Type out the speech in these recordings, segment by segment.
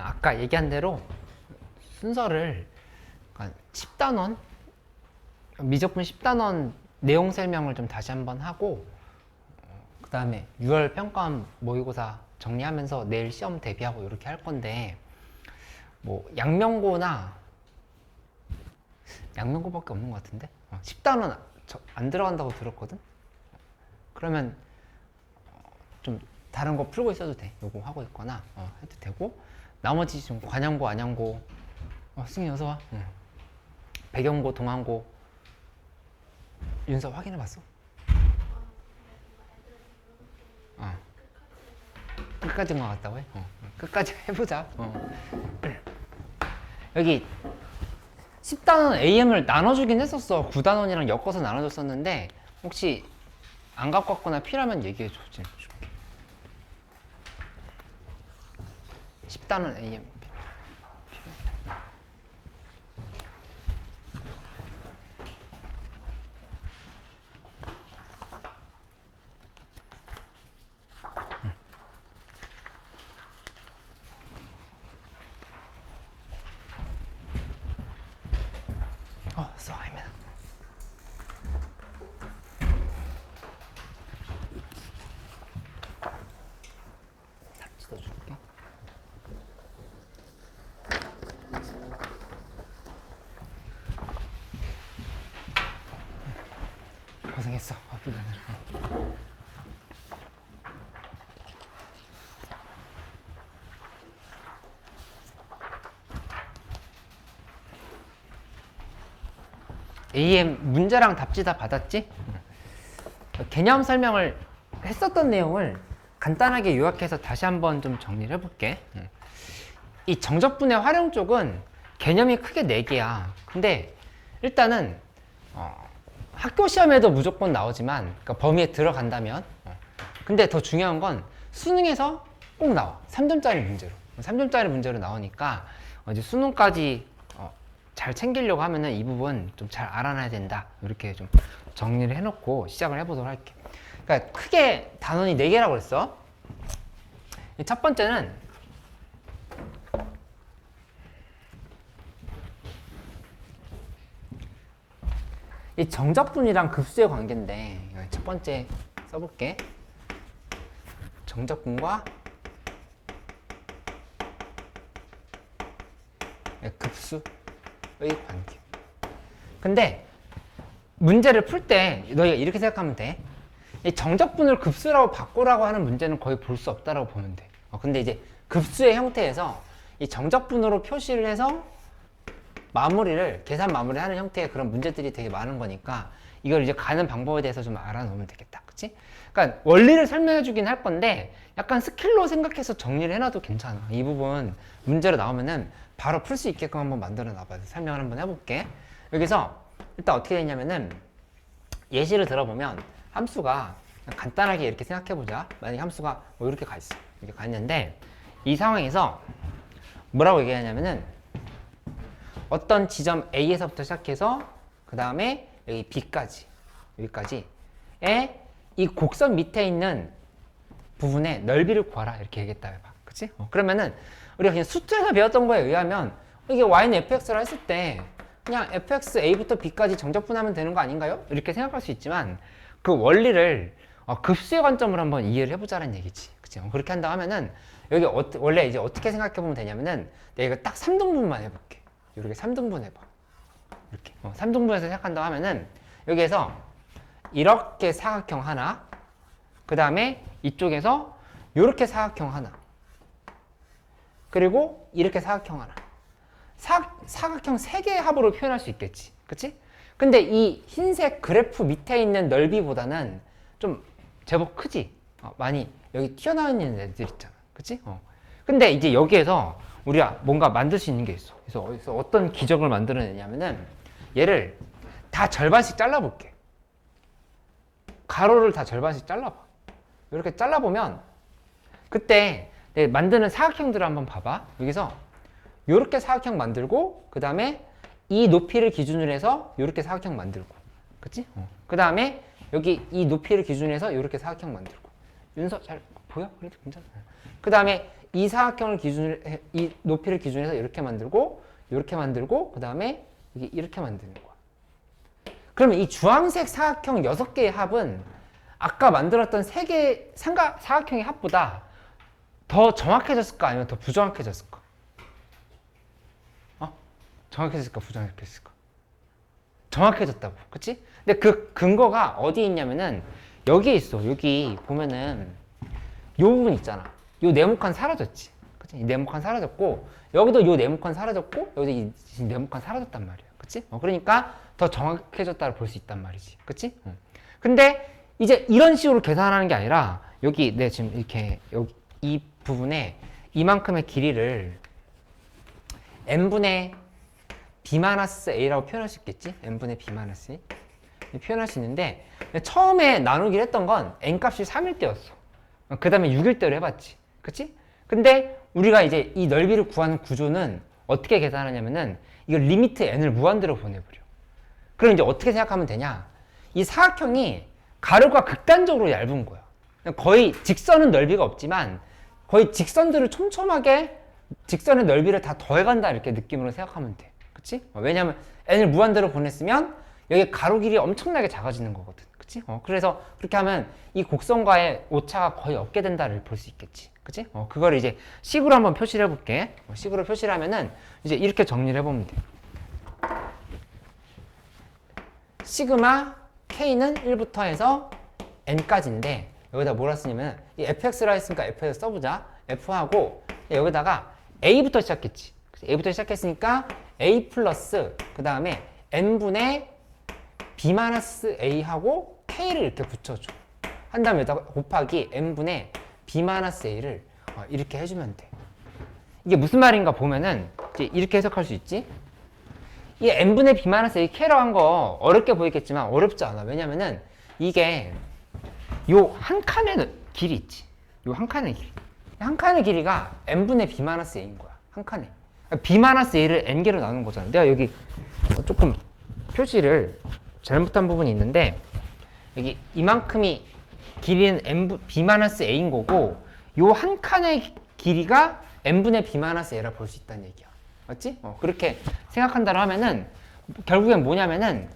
아까 얘기한 대로 순서를 10단원, 미적분 10단원 내용 설명을 좀 다시 한번 하고, 그 다음에 6월 평가원 모의고사 정리하면서 내일 시험 대비하고 이렇게 할 건데, 뭐 양명고나 양명고밖에 없는 것 같은데 10단원 안 들어간다고 들었거든. 그러면 좀 다른 거 풀고 있어도 돼. 요거 하고 있거나 해도 되고, 나머지 좀 관양고, 안양고, 승희 어서 와. 배경고, 동안고, 윤서 확인해 봤어? 끝까지인 것 같다고 해? 끝까지 해보자. 그래. 여기 10단원 AM을 나눠주긴 했었어. 9단원이랑 엮어서 나눠줬었는데, 혹시 안 갖고 왔거나 필요하면 얘기해줘. 지금 줄게. 10단원 AM. 써입니다. 다 찢어줄게. 고생했어. AM 문제랑 답지 다 받았지? 개념 설명을 했었던 내용을 간단하게 요약해서 다시 한번 좀 정리를 해볼게. 이 정적분의 활용 쪽은 개념이 크게 4개야. 근데 일단은 학교 시험에도 무조건 나오지만, 그러니까 범위에 들어간다면, 근데 더 중요한 건 수능에서 꼭 나와. 3점짜리 문제로. 3점짜리 문제로 나오니까 이제 수능까지 잘 챙기려고 하면은 이 부분 좀 잘 알아놔야 된다. 이렇게 좀 정리를 해놓고 시작을 해보도록 할게. 그러니까 크게 단원이 4개라고 그랬어. 첫 번째는 이 정적분이랑 급수의 관계인데, 첫 번째 써볼게. 정적분과 급수의 관계. 근데 문제를 풀 때 너희가 이렇게 생각하면 돼. 이 정적분을 급수라고 바꾸라고 하는 문제는 거의 볼 수 없다라고 보면 돼. 근데 이제 급수의 형태에서 이 정적분으로 표시를 해서 계산 마무리를 하는 형태의 그런 문제들이 되게 많은 거니까, 이걸 이제 가는 방법에 대해서 좀 알아놓으면 되겠다. 그치? 그러니까 원리를 설명해 주긴 할 건데, 약간 스킬로 생각해서 정리를 해놔도 괜찮아. 이 부분 문제로 나오면은 바로 풀 수 있게끔 한번 만들어 놔봐. 설명을 한번 해볼게. 여기서 일단 어떻게 되냐면은, 예시를 들어보면 함수가 간단하게 이렇게 생각해보자. 만약에 함수가 뭐 이렇게 가 있어. 이렇게 가 있는데, 이 상황에서 뭐라고 얘기하냐면은, 어떤 지점 A에서부터 시작해서 그 다음에 여기 B까지, 여기까지에 이 곡선 밑에 있는 부분의 넓이를 구하라, 이렇게 얘기했다 해봐. 그치? 그러면은 우리가 그냥 수트에서 배웠던 거에 의하면 이게 y는 fx를 했을 때 그냥 fx a부터 b까지 정적분하면 되는 거 아닌가요? 이렇게 생각할 수 있지만, 그 원리를 급수의 관점으로 한번 이해를 해보자는 얘기지. 그치? 그렇게 한다 하면은 여기 원래 이제 어떻게 생각해 보면 되냐면은, 내가 딱 3등분만 해볼게. 이렇게 3등분 해봐. 이렇게 3등분해서 생각한다 하면은, 여기에서 이렇게 사각형 하나, 그 다음에 이쪽에서 이렇게 사각형 하나, 그리고 이렇게 사각형 하나. 사각형 3개의 합으로 표현할 수 있겠지. 그치? 근데 이 흰색 그래프 밑에 있는 넓이보다는 좀 제법 크지? 많이 여기 튀어나와 있는 애들 있잖아. 그치? 근데 이제 여기에서 우리가 뭔가 만들 수 있는 게 있어. 그래서 어떤 기적을 만들어내냐면은, 얘를 다 절반씩 잘라볼게. 가로를 다 절반씩 잘라봐. 이렇게 잘라보면, 그때 내가 만드는 사각형들을 한번 봐봐. 여기서 이렇게 사각형 만들고, 그 다음에 이 높이를 기준으로 해서 이렇게 사각형 만들고, 그치? 그 다음에 여기 이 높이를 기준으로 해서 이렇게 사각형 만들고. 윤서 잘 보여? 그래도 괜찮아. 그 다음에 이 사각형을 기준으로 이 높이를 기준으로 해서 이렇게 만들고 그 다음에 이렇게 만드는 거야. 그러면 이 주황색 사각형 6개의 합은 아까 만들었던 3개의 사각형의 합보다 더 정확해졌을까 아니면 더 부정확해졌을까? 정확해졌을까 부정확해졌을까? 정확해졌다고. 그치? 근데 그 근거가 어디에 있냐면은 여기에 있어. 여기 보면은 요 부분 있잖아. 요 네모칸 사라졌지. 그치? 이 네모칸 사라졌고 여기도 요 네모칸 사라졌고 여기도 이 네모칸 사라졌단 말이야. 그치? 그러니까 더 정확해졌다고 볼 수 있단 말이지. 그치? 근데 이제 이런 식으로 계산하는 게 아니라 여기 내 지금 이렇게 여기 이 부분에 이만큼의 길이를 n분의 b-a라고 표현할 수 있겠지? n분의 b-a 표현할 수 있는데 처음에 나누기를 했던 건 n값이 3일 때였어. 그 다음에 6일 때로 해봤지. 그치? 근데 우리가 이제 이 넓이를 구하는 구조는 어떻게 계산하냐면은 이걸 리미트 n을 무한대로 보내버려. 그럼 이제 어떻게 생각하면 되냐? 이 사각형이 가로가 극단적으로 얇은 거야. 거의 직선은 넓이가 없지만 거의 직선들을 촘촘하게 직선의 넓이를 다 더해간다 이렇게 느낌으로 생각하면 돼. 그치? 왜냐면 n을 무한대로 보냈으면 여기 가로 길이 엄청나게 작아지는 거거든. 그치? 그래서 그렇게 하면 이 곡선과의 오차가 거의 없게 된다를 볼 수 있겠지. 그치? 그걸 이제 식으로 한번 표시를 해볼게. 식으로 표시를 하면은 이제 이렇게 정리를 해보면 돼. 시그마 K는 1부터 해서 N까지인데 여기다 뭐라 쓰냐면 이 fx라 했으니까 f에서 써보자. f하고 여기다가 a부터 시작했지. a부터 시작했으니까 a 플러스 그 다음에 n분의 b-a 하고 k를 이렇게 붙여줘. 한 다음에 여기다가 곱하기 n분의 b-a를 이렇게 해주면 돼. 이게 무슨 말인가 보면은 이제 이렇게 해석할 수 있지. 이 n분의 b-a k라고 한 거 어렵게 보이겠지만 어렵지 않아. 왜냐면은 이게 요 한 칸의 길이 있지. 요 한 칸의 길이. 한 칸의 길이가 n분의 b-a인 거야. 한 칸에. b-a를 n개로 나눈 거잖아. 내가 여기 조금 표시를 잘못한 부분이 있는데 여기 이만큼이 길이는 b-a인 거고 요 한 칸의 길이가 n분의 b-a라 볼 수 있다는 얘기야. 맞지? 그렇게 생각한다고 하면은 결국엔 뭐냐면은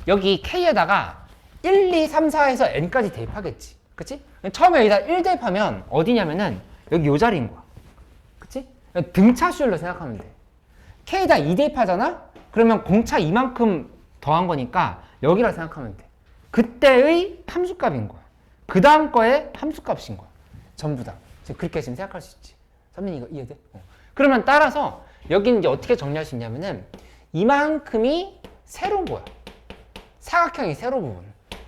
여기 k에다가 1, 2, 3, 4에서 n까지 대입하겠지. 그치? 처음에 여기다 1 대입하면 어디냐면은 여기 요 자리인 거야. 그치? 등차수열로 생각하면 돼. k에다 2 대입하잖아? 그러면 공차 이만큼 더한 거니까 여기라 생각하면 돼. 그때의 함수값인 거야. 그 다음 거의 함수값인 거야. 전부 다. 그렇게 지금 생각할 수 있지. 선생님 이거 이해돼? 그러면 따라서 여기는 이제 어떻게 정리할 수 있냐면은 이만큼이 세로인 거야. 사각형이 세로 부분.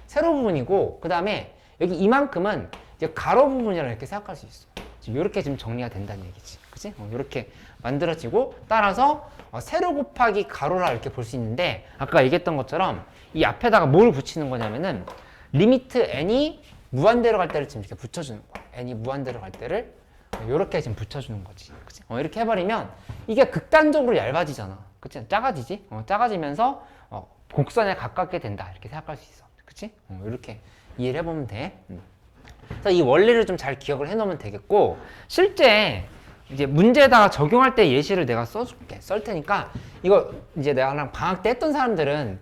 세로 부분이고 그 다음에 여기 이만큼은 이제 가로 부분이라 이렇게 생각할 수 있어. 지금 이렇게 지금 정리가 된다는 얘기지. 그치? 이렇게 만들어지고 따라서 세로 곱하기 가로라 이렇게 볼 수 있는데 아까 얘기했던 것처럼 이 앞에다가 뭘 붙이는 거냐면은 리미트 n이 무한대로 갈 때를 지금 이렇게 붙여주는 거야. n이 무한대로 갈 때를 이렇게 지금 붙여주는 거지. 그치? 이렇게 해버리면 이게 극단적으로 얇아지잖아. 그치? 작아지지? 작아지면서 곡선에 가깝게 된다. 이렇게 생각할 수 있어. 그치? 이렇게 이해를 해보면 돼. 그래서 이 원리를 좀 잘 기억을 해놓으면 되겠고 실제 이제 문제에다가 적용할 때 예시를 내가 써줄게. 쓸 테니까 이거 이제 내가 방학 때 했던 사람들은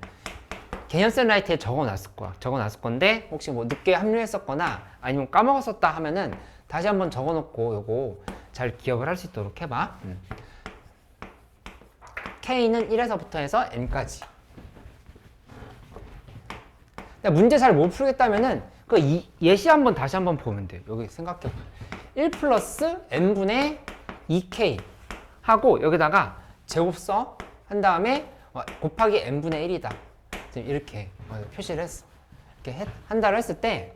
개념 라이트에 적어놨을 거야. 적어놨을 건데 혹시 뭐 늦게 합류했었거나 아니면 까먹었었다 하면은 다시 한번 적어놓고 요거 잘 기억을 할 수 있도록 해봐. K는 1에서부터 해서 N까지. 문제 잘 못 풀겠다면은 그 예시 한번 다시 한번 보면 돼. 여기 생각해봐. 1 플러스 N분의 2K 하고 여기다가 제곱 써. 한 다음에 곱하기 N분의 1이다. 지금 이렇게 표시를 했어. 이렇게 한다고 했을 때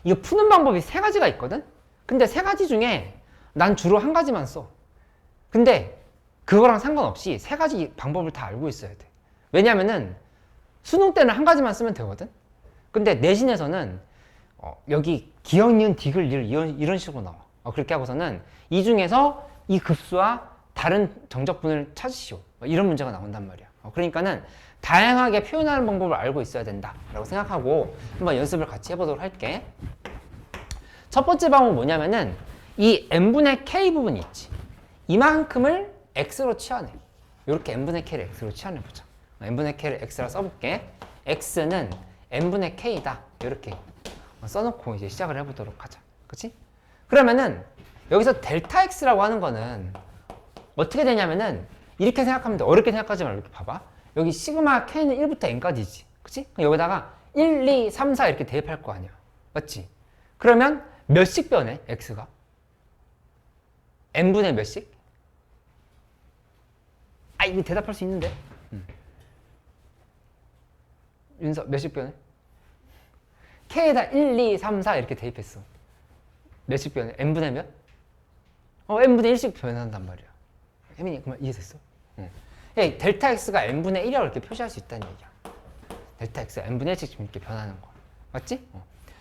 이거 푸는 방법이 3가지가 있거든? 근데 3가지 중에 난 주로 한 가지만 써. 근데 그거랑 상관없이 3가지 방법을 다 알고 있어야 돼. 왜냐면은 수능 때는 한 가지만 쓰면 되거든? 근데 내신에서는 여기 기역, 니은, 디귿, 리을 이런 식으로 나와. 그렇게 하고서는 이 중에서 이 급수와 다른 정적분을 찾으시오. 이런 문제가 나온단 말이야. 그러니까는 다양하게 표현하는 방법을 알고 있어야 된다 라고 생각하고 한번 연습을 같이 해보도록 할게. 첫 번째 방법은 뭐냐면은 이 n분의 k 부분이 있지. 이만큼을 x로 치환해. 이렇게 n분의 k를 x로 치환해보자. n분의 k를 x라 써볼게. x는 n분의 k다. 이렇게 써놓고 이제 시작을 해보도록 하자. 그치? 그러면은 여기서 델타 x라고 하는 거는 어떻게 되냐면은 이렇게 생각하면 돼. 어렵게 생각하지 말고 이렇게 봐봐. 여기 시그마 k는 1부터 n까지지. 그치? 그럼 여기다가 1, 2, 3, 4 이렇게 대입할 거 아니야. 맞지? 그러면 몇씩 변해? x가? n분의 몇씩? 아, 이거 대답할 수 있는데. 윤서 몇씩 변해? k에다 1, 2, 3, 4 이렇게 대입했어. 몇씩 변해? n분의 몇? n분의 1씩 변한단 말이야. 혜민이 그만 이해됐어? 응. 델타 x가 n분의 1이라고 이렇게 표시할 수 있다는 얘기야. 델타 x가 n분의 1씩 이렇게 변하는 거야. 맞지?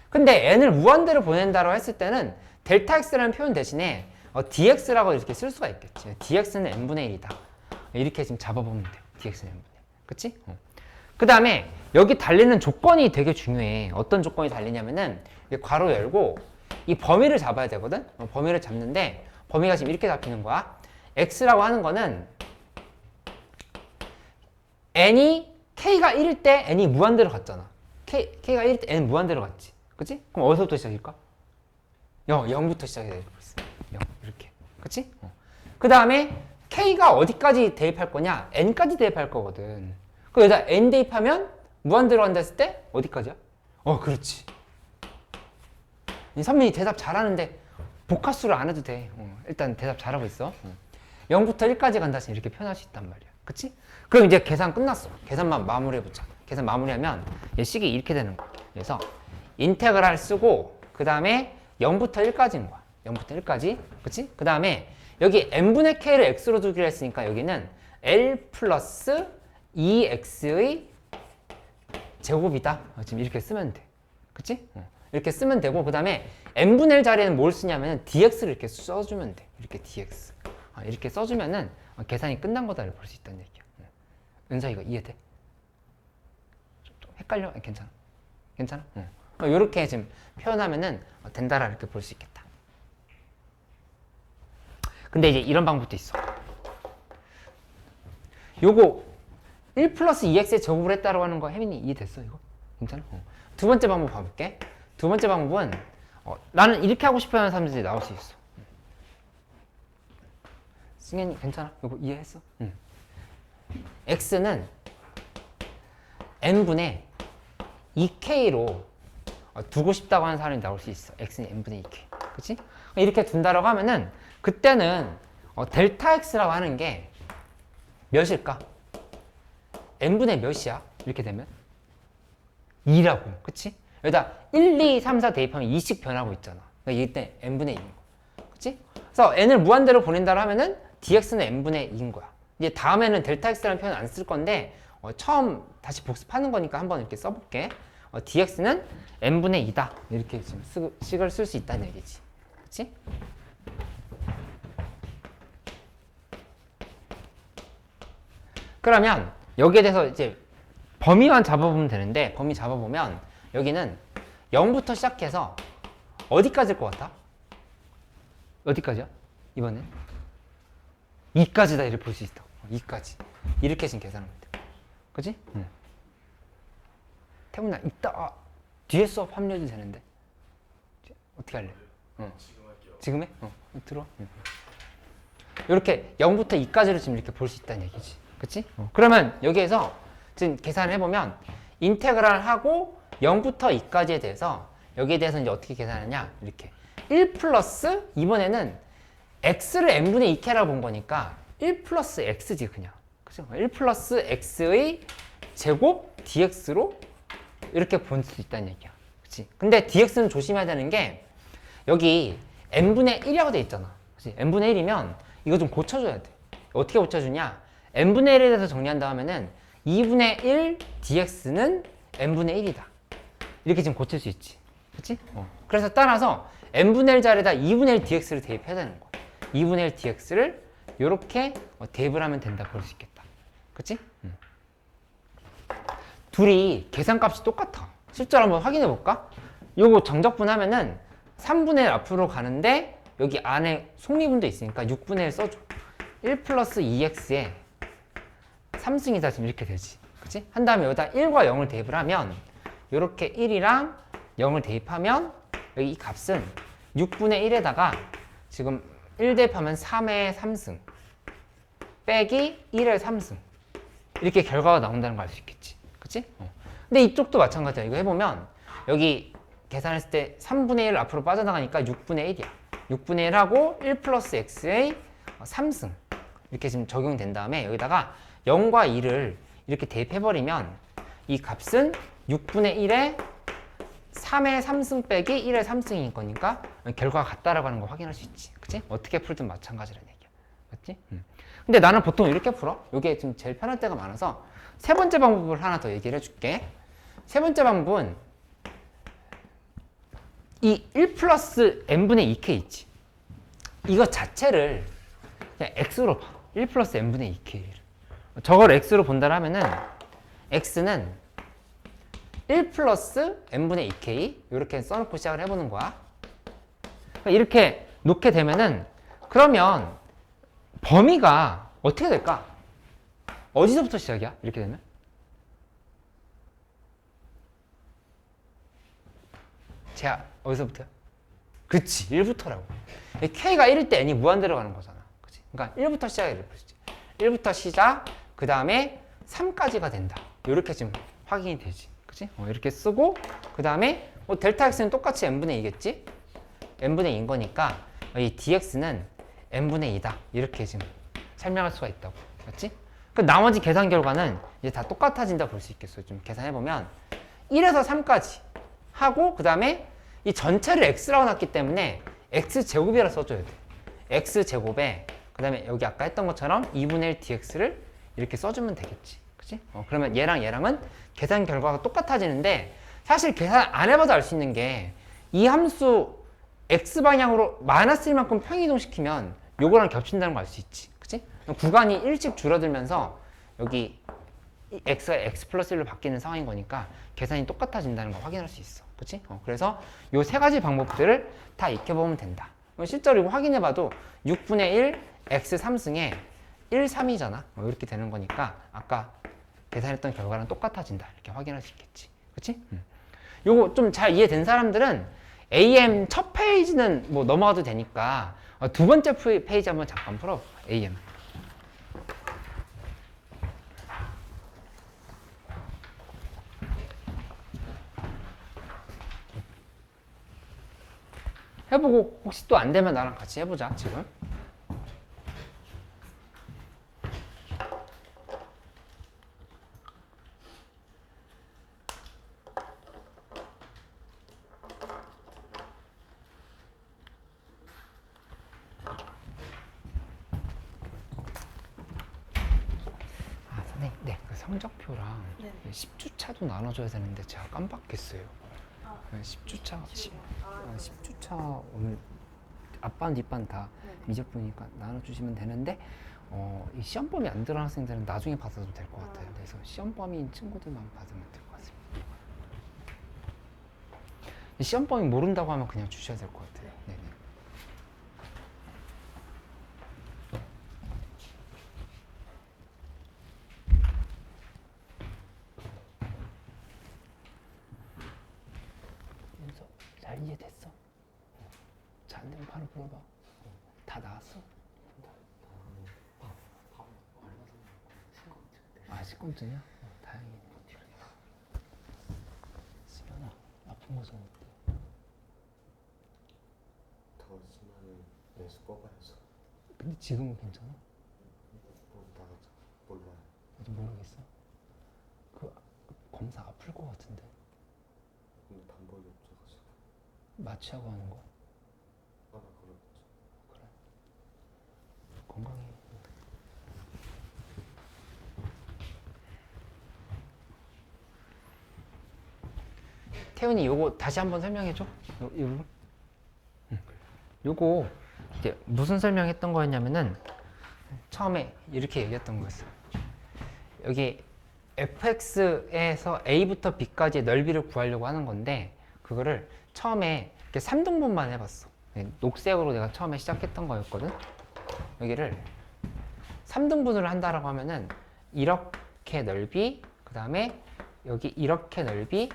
근데 n을 무한대로 보낸다고 했을 때는 델타 x라는 표현 대신에 dx라고 이렇게 쓸 수가 있겠지. dx는 n분의 1이다. 이렇게 지금 잡아보면 돼. dx는 n분의 1. 그치? 그 다음에 여기 달리는 조건이 되게 중요해. 어떤 조건이 달리냐면은 괄호 열고 이 범위를 잡아야 되거든? 범위를 잡는데 범위가 지금 이렇게 잡히는 거야. x라고 하는 거는 k가 1일 때 n이 무한대로 갔잖아. k가 1일 때 n 무한대로 갔지. 그치? 그럼 어디서부터 시작일까? 0부터 시작이 되고 있어. 0 이렇게. 그치? 그 다음에 k가 어디까지 대입할 거냐? n까지 대입할 거거든. 그 여기다 n 대입하면 무한대로 간다 했을 때 어디까지야? 그렇지. 이 선민이 대답 잘하는데 복합수를 안 해도 돼. 일단 대답 잘하고 있어. 0부터 1까지 간다 했으면 이렇게 표현할 수 있단 말이야. 그치? 그럼 이제 계산 끝났어. 계산만 마무리해보자. 계산 마무리하면 얘 식이 이렇게 되는 거야. 그래서 인테그랄 쓰고 그 다음에 0부터 1까지인 거야. 0부터 1까지. 그치? 그 다음에 여기 n분의 k를 x로 두기로 했으니까 여기는 l 플러스 2x의 제곱이다. 지금 이렇게 쓰면 돼. 그치? 이렇게 쓰면 되고 그 다음에 n분의 1 자리에는 뭘 쓰냐면 dx를 이렇게 써주면 돼. 이렇게 dx. 이렇게 써주면은 계산이 끝난 거다를 볼 수 있다는 얘기야. 은서 이거 이해돼? 좀 헷갈려? 괜찮아. 괜찮아? 이렇게 지금 표현하면은 된다라 이렇게 볼 수 있겠다. 근데 이제 이런 방법도 있어. 요거 1 플러스 2x의 제곱을 했다라고 하는 거 혜민이 이해됐어 이거? 괜찮아? 두 번째 방법 봐볼게. 두 번째 방법은 나는 이렇게 하고 싶어 하는 사람들이 나올 수 있어. 승현이 괜찮아? 이거 이해했어? 응. x는 n분의 2k로 두고 싶다고 하는 사람이 나올 수 있어. x는 n분의 2k. 그치? 이렇게 둔다라고 하면은 그때는 델타 x라고 하는 게 몇일까? n분의 몇이야? 이렇게 되면 2라고. 그치? 여기다 1, 2, 3, 4 대입하면 2씩 변하고 있잖아. 그러니까 이때 n분의 2인 거야. 그치? 그래서 n을 무한대로 보낸다고 하면은 dx는 n분의 2인 거야. 이제 다음에는 델타 x라는 표현 안 쓸 건데 처음 다시 복습하는 거니까 한번 이렇게 써볼게. dx는 n분의 2다. 이렇게 지금 식을 쓸 수 있다는 얘기지. 그치? 그러면 여기에 대해서 이제 범위만 잡아보면 되는데 범위 잡아보면 여기는 0부터 시작해서 어디까지일 것 같아? 어디까지야? 이번엔? 2까지다 이렇게 볼 수 있어. 2까지. 이렇게 지금 계산하면 돼. 그치? 응. 태훈아 이따 뒤에 수업 합류해도 되는데 어떻게 할래? 지금 할게요. 지금 해? 들어와. 이렇게 0부터 2까지를 지금 이렇게 볼 수 있다는 얘기지. 그치? 그러면 여기에서 지금 계산을 해보면 인테그랄 하고 0부터 2까지에 대해서 여기에 대해서 이제 어떻게 계산하냐 이렇게 1 플러스 이번에는 x를 n분의 2k라고 본 거니까 1 플러스 x지 그냥. 그죠? 1 플러스 x의 제곱 dx로 이렇게 볼 수 있다는 얘기야. 그치? 근데 dx는 조심해야 되는 게 여기 n분의 1이라고 돼 있잖아. 그치? n분의 1이면 이거 좀 고쳐줘야 돼. 어떻게 고쳐주냐? n분의 1에 대해서 정리한 다음에는 2분의 1 dx는 n분의 1이다. 이렇게 지금 고칠 수 있지. 그치? 그래서 따라서 n분의 1 자리에다 2분의 1 dx를 대입해야 되는 거야. 2분의 1 dx를 이렇게 대입을 하면 된다 볼 수 있겠다. 그치? 둘이 계산값이 똑같아. 실제로 한번 확인해 볼까? 요거 정적분 하면은 3분의 1 앞으로 가는데 여기 안에 속리분도 있으니까 6분의 1 써줘. 1 플러스 2x에 3승이다 지금 이렇게 되지. 그치? 한 다음에 여기다 1과 0을 대입을 하면 이렇게 1이랑 0을 대입하면 여기 이 값은 6분의 1에다가 지금 1 대입하면 3의 3승 빼기 1의 3승 이렇게 결과가 나온다는 걸 알 수 있겠지. 그치? 근데 이쪽도 마찬가지야. 이거 해보면 여기 계산했을 때 3분의 1 앞으로 빠져나가니까 6분의 1이야. 6분의 1하고 1 플러스 x의 3승 이렇게 지금 적용된 다음에 여기다가 0과 2를 이렇게 대입해버리면 이 값은 6분의 1에 3의 3승 빼기 1의 3승인 거니까 결과가 같다라고 하는 거 확인할 수 있지. 그치? 어떻게 풀든 마찬가지라는 얘기야. 맞지? 근데 나는 보통 이렇게 풀어. 이게 지금 제일 편할 때가 많아서 세 번째 방법을 하나 더 얘기를 해줄게. 세 번째 방법은 이 1 플러스 n분의 2k 있지. 이거 자체를 그냥 x로 봐. 1 플러스 n분의 2k를. 저걸 x로 본다 하면은 x는 1 플러스 n분의 2k 이렇게 써놓고 시작을 해보는 거야. 그러니까 이렇게 놓게 되면은 그러면 범위가 어떻게 될까? 어디서부터 시작이야? 이렇게 되면? 자, 어디서부터야? 그치, 1부터라고. k가 1일 때 n이 무한대로 가는 거잖아. 그치? 그러니까 1부터 시작해 볼 수 있지. 1부터 시작, 그 다음에 3까지가 된다. 이렇게 지금 확인이 되지. 그치? 이렇게 쓰고, 그 다음에 델타 x는 똑같이 n분의 2겠지? n분의 2인 거니까 이 dx는 n분의 2다. 이렇게 지금 설명할 수가 있다고. 맞지? 그 나머지 계산 결과는 이제 다 똑같아진다 볼 수 있겠어요. 좀 계산해보면 1에서 3까지 하고 그 다음에 이 전체를 x라고 놨기 때문에 x제곱이라 써줘야 돼. x제곱에 그 다음에 여기 아까 했던 것처럼 2분의 1 dx를 이렇게 써주면 되겠지. 그치? 그러면 얘랑 얘랑은 계산 결과가 똑같아지는데 사실 계산 안 해봐도 알 수 있는 게 이 함수 x방향으로 마이너스 1만큼 평이동시키면 요거랑 겹친다는 걸 알 수 있지. 그치? 구간이 1씩 줄어들면서 여기 x가 x 플러스 1로 바뀌는 상황인 거니까 계산이 똑같아진다는 걸 확인할 수 있어. 그치? 그래서 요 세 가지 방법들을 다 익혀보면 된다. 실제로 이거 확인해봐도 6분의 1 x 3승에 1, 3이잖아. 이렇게 되는 거니까 아까 계산했던 결과랑 똑같아진다. 이렇게 확인할 수 있겠지. 그치? 요거 좀 잘 이해된 사람들은 AM 첫 페이지는 뭐 넘어가도 되니까 두 번째 페이지 한번 잠깐 풀어봐. AM. 해보고 혹시 또 안 되면 나랑 같이 해보자. 지금. 네, 그 성적표랑 네. 10주차도 나눠줘야 되는데 제가 깜빡했어요. 아, 10주차, 10주차 오늘 앞반, 뒷반 다 네네. 미적분이니까 나눠주시면 되는데 이 시험 범위 안 들어간 학생들은 나중에 받아도 될 것 같아요. 그래서 시험 범위인 친구들만 받으면 될 것 같습니다. 시험 범위 모른다고 하면 그냥 주셔야 될 것 같아요. 네네. 잘 이해됐어? 잘 안 되면 바로 물어봐. 다 나왔어? 아, 식곤증이야? 다행이네. 수연아, 아픈 거 좀 어때? 더 심하면 내수 꺼봐야죠. 근데 지금은 괜찮아? 나가자. 몰라요. 아직 모르겠어? 그 검사 아플 거 같은데 근데 방법이 없어가지고. 마취하고 하는 거? 하나 그렇죠. 그래. 건강해. 태훈이 요거 다시 한번 설명해줘. 요 부분. 요거 이제 무슨 설명했던 거였냐면은 처음에 이렇게 얘기했던 거였어. 여기 fx에서 a부터 b까지의 넓이를 구하려고 하는 건데 그거를 처음에 이렇게 3등분만 해봤어. 녹색으로 내가 처음에 시작했던 거였거든. 여기를 3등분을 한다라고 하면은 이렇게 넓이, 그 다음에 여기 이렇게 넓이,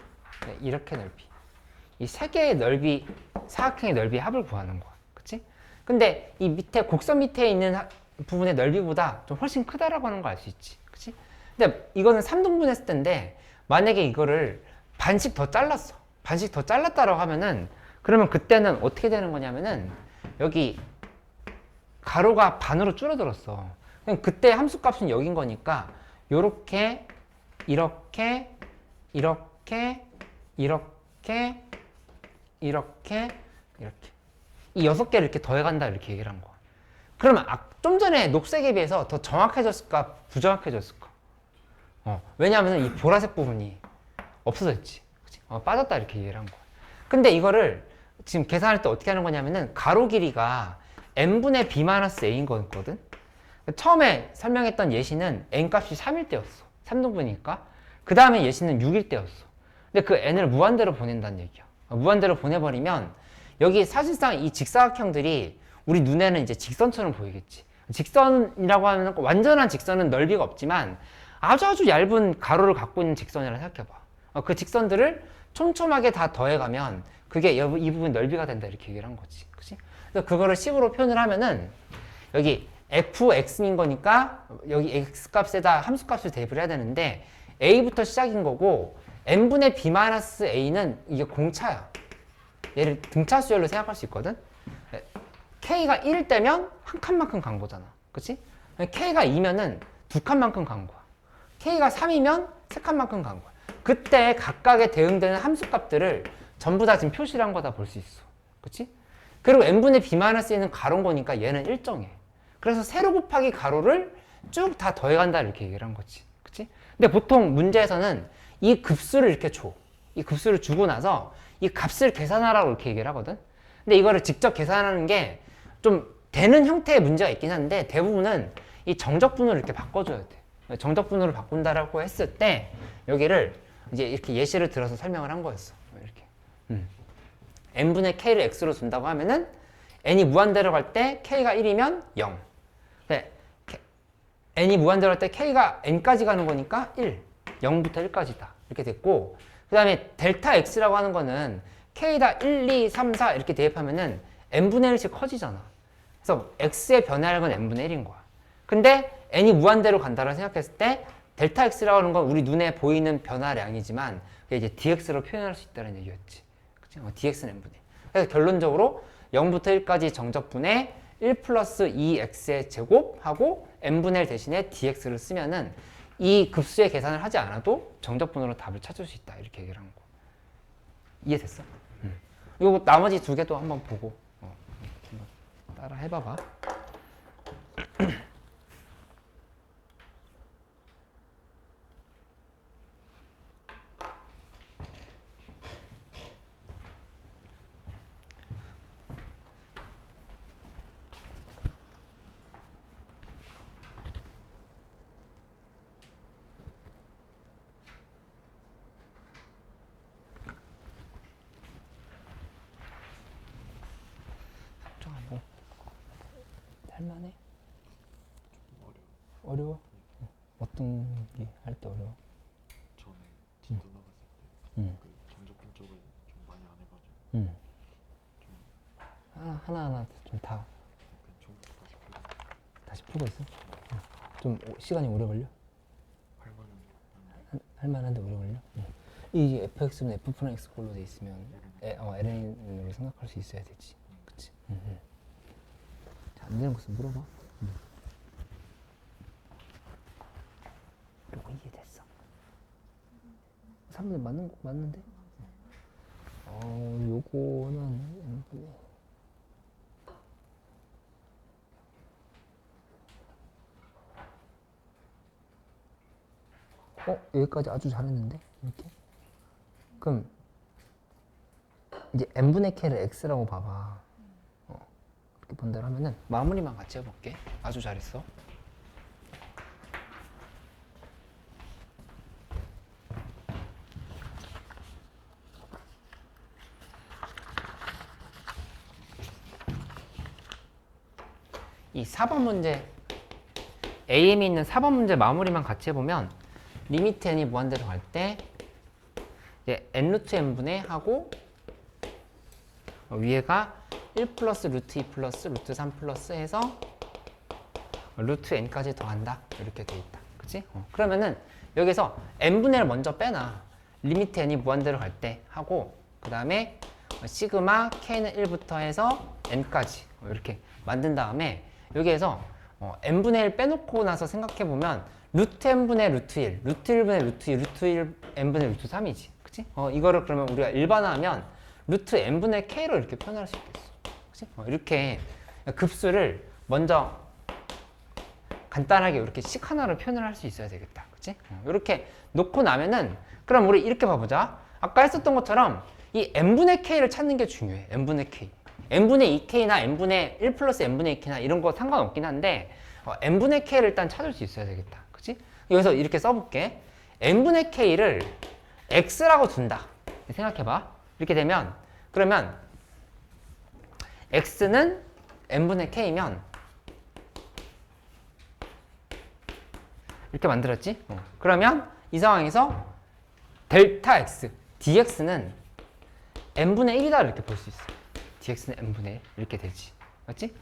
이렇게 넓이. 이 세 개의 넓이, 사각형의 넓이 합을 구하는 거야. 그치? 근데 이 밑에, 곡선 밑에 있는 부분의 넓이보다 좀 훨씬 크다라고 하는 거 알 수 있지. 그치? 근데 이거는 3등분 했을 텐데, 만약에 이거를 반씩 더 잘랐어. 반씩 더 잘랐다라고 하면은, 그러면 그때는 어떻게 되는 거냐면은, 여기 가로가 반으로 줄어들었어. 그럼 그때 함수값은 여긴 거니까, 요렇게, 이렇게, 이렇게, 이렇게, 이렇게, 이렇게. 이 6개를 이렇게 더해간다, 이렇게 얘기를 한 거야. 그러면 좀 전에 녹색에 비해서 더 정확해졌을까, 부정확해졌을까? 왜냐하면 이 보라색 부분이 없어졌지. 그치? 빠졌다, 이렇게 얘기를 한 거야. 근데 이거를 지금 계산할 때 어떻게 하는 거냐면은 가로 길이가 n분의 b-a인 거였거든? 처음에 설명했던 예시는 n 값이 3일 때였어. 3등분이니까. 그 다음에 예시는 6일 때였어. 근데 그 n을 무한대로 보낸다는 얘기야. 무한대로 보내버리면 여기 사실상 이 직사각형들이 우리 눈에는 이제 직선처럼 보이겠지. 직선이라고 하면 완전한 직선은 넓이가 없지만 아주 얇은 가로를 갖고 있는 직선이라 생각해봐. 그 직선들을 촘촘하게 다 더해가면 그게 이 부분 넓이가 된다, 이렇게 얘기를 한 거지. 그치? 그래서 그거를 식으로 표현을 하면은 여기 fx인 거니까 여기 x 값에다 함수 값을 대입을 해야 되는데 a부터 시작인 거고 n분의 b-a는 이게 공차야. 얘를 등차 수열로 생각할 수 있거든. k가 1일 때면 한 칸만큼 간 거잖아. 그치? k가 2면은 두 칸만큼 간 거야. k가 3이면 세 칸만큼 간 거야. 그때 각각에 대응되는 함수 값들을 전부 다 지금 표시를 한 거다 볼 수 있어. 그치? 그리고 n분의 b-는 가로인 거니까 얘는 일정해. 그래서 세로 곱하기 가로를 쭉 다 더해간다, 이렇게 얘기를 한 거지. 그치? 근데 보통 문제에서는 이 급수를 이렇게 줘. 이 급수를 주고 나서 이 값을 계산하라고 이렇게 얘기를 하거든. 근데 이거를 직접 계산하는 게 좀 되는 형태의 문제가 있긴 한데 대부분은 이 정적분으로 이렇게 바꿔줘야 돼. 정적분으로 바꾼다라고 했을 때 여기를 이제 이렇게 예시를 들어서 설명을 한 거였어. 이렇게. n분의 k를 x로 준다고 하면은 n이 무한대로 갈 때 k가 1이면 0. 네. n이 무한대로 갈 때 k가 n까지 가는 거니까 1. 0부터 1까지다. 이렇게 됐고, 그 다음에 델타 x라고 하는 거는 k다 1, 2, 3, 4 이렇게 대입하면은 n분의 1씩 커지잖아. 그래서 x의 변화량은 n분의 1인 거야. 근데 n이 무한대로 간다고 생각했을 때 델타 x라고 하는 건 우리 눈에 보이는 변화량이지만 그게 이제 dx로 표현할 수 있다는 얘기였지. 그치? dx는 n분의 1. 그래서 결론적으로 0부터 1까지 정적분의 1 플러스 2x의 제곱하고 n분의 1 대신에 dx를 쓰면은 이 급수의 계산을 하지 않아도 정적분으로 답을 찾을 수 있다, 이렇게 얘기를 한 거. 이해됐어? 이거 나머지 두 개도 한번 보고 한번 따라 해봐봐. 뭐 할만해? 어려워? 어떤 게 할 때 어려워? 전에 진도 나갔을 때 그 정적분 쪽을 좀 많이 안 해가지고 하나하나 좀 다 약간 처음부터 다시 다시 풀고 풀고 있어? 좀 시간이 오래 걸려? 할만한 할만한데 오래 걸려? 이 fx는 f 프라임 x 꼴로 돼 있으면 ln으로 생각할 수 있어야 되지. 그치? 자, 안 되는 것은 물어봐. 요거 이해됐어. 3분의 맞는데? 요거는 여기까지 아주 잘했는데? 이렇게? 그럼 이제 n분의 k를 x라고 봐봐. 이렇게 본다고 하면은 마무리만 같이 해볼게. 아주 잘했어. 이 4번 문제 AM이 있는 4번 문제 마무리만 같이 해보면 리미트 n이 무한대로 갈 때 이제 n 루트 n분의 하고 위에가 1 플러스 루트 2 플러스 루트 3 플러스 해서 루트 n까지 더한다 이렇게 돼 있다. 그치? 그러면은 여기서 n분의 1을 먼저 빼놔. 리미트 n이 무한대로 갈 때 하고 그 다음에 시그마 k는 1부터 해서 n까지 이렇게 만든 다음에 여기에서 n분의 1 빼놓고 나서 생각해보면 루트 n분의 루트 1, 루트 1분의 루트 2, 루트 1 n분의 루트 3이지. 그치? 이거를 그러면 우리가 일반화하면 루트 n분의 k로 이렇게 표현할 수 있겠어. 그치? 이렇게 급수를 먼저 간단하게 이렇게 식 하나로 표현을 할 수 있어야 되겠다. 그치? 이렇게 놓고 나면은 그럼 우리 이렇게 봐보자. 아까 했었던 것처럼 이 n분의 k를 찾는 게 중요해. n분의 k. n분의 2k나 n분의 1 플러스 n분의 2k나 이런 거 상관없긴 한데 n분의 k를 일단 찾을 수 있어야 되겠다. 그치? 여기서 이렇게 써볼게. n분의 k를 x라고 둔다. 생각해봐. 이렇게 되면 그러면 x는 n분의 k면 이렇게 만들었지? 그러면 이 상황에서 델타 x, dx는 n분의 1이다 이렇게 볼 수 있어. dx는 n분의 1 이렇게 되지. 맞지?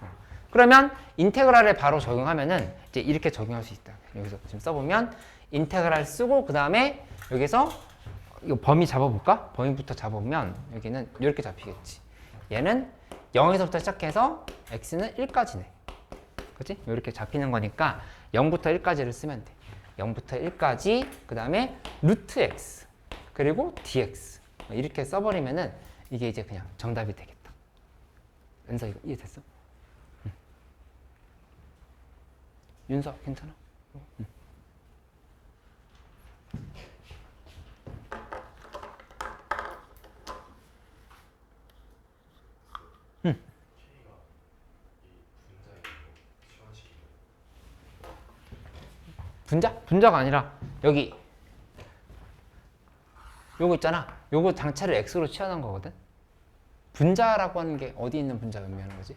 그러면 인테그랄에 바로 적용하면은 이제 이렇게 적용할 수 있다. 여기서 지금 써보면 인테그랄 쓰고 그 다음에 여기서 이거 범위 잡아볼까? 범위부터 잡아보면 여기는 이렇게 잡히겠지. 얘는 0에서부터 시작해서 x는 1까지네. 그치? 이렇게 잡히는 거니까 0부터 1까지를 쓰면 돼. 0부터 1까지 그 다음에 루트 x 그리고 dx 이렇게 써버리면은 이게 이제 그냥 정답이 되겠다. 은서 이거 이해됐어? 응. 윤서 괜찮아? 응. 응. 분자? 분자가 아니라 여기 요거 있잖아. 요거 장차를 x로 취하는 거거든. 분자라고 하는 게 어디 있는 분자 의미하는 거지?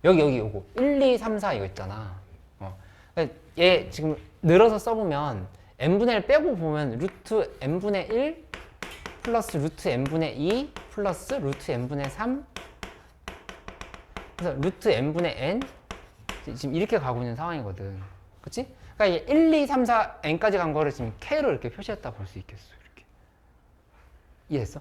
여기 요거 1, 2, 3, 4 이거 있잖아. 얘 지금 늘어서 써보면 n분의 1 빼고 보면 루트 n분의 1 플러스 루트 n분의 2 플러스 루트 n분의 3 그래서 루트 n분의 n 지금 이렇게 가고 있는 상황이거든. 그치? 그러니까 1, 2, 3, 4, n까지 간 거를 지금 k로 이렇게 표시했다 볼 수 있겠어. 이렇게. 이해했어?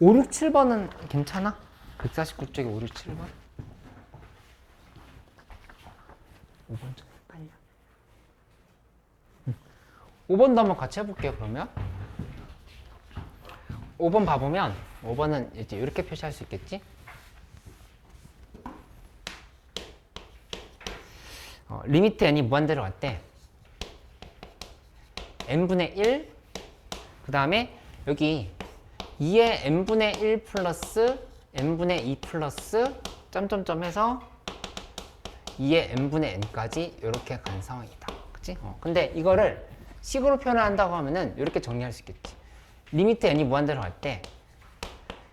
오, 6, 7번은 괜찮아? 149쪽에 5, 6, 7번? 5번 좀 헷갈려. 5번도 한번 같이 해볼게요, 그러면. 5번 봐보면, 5번은 이제 이렇게 표시할 수 있겠지? 리미트 n이 무한대로 갈 때, n분의 1, 그 다음에 여기 2의 n분의 1 플러스 n분의 2 플러스 점점점 해서 2의 n분의 n까지 이렇게 간 상황이다. 그치? 근데 이거를 식으로 표현한다고 하면은 이렇게 정리할 수 있겠지. 리미트 n이 무한대로 갈 때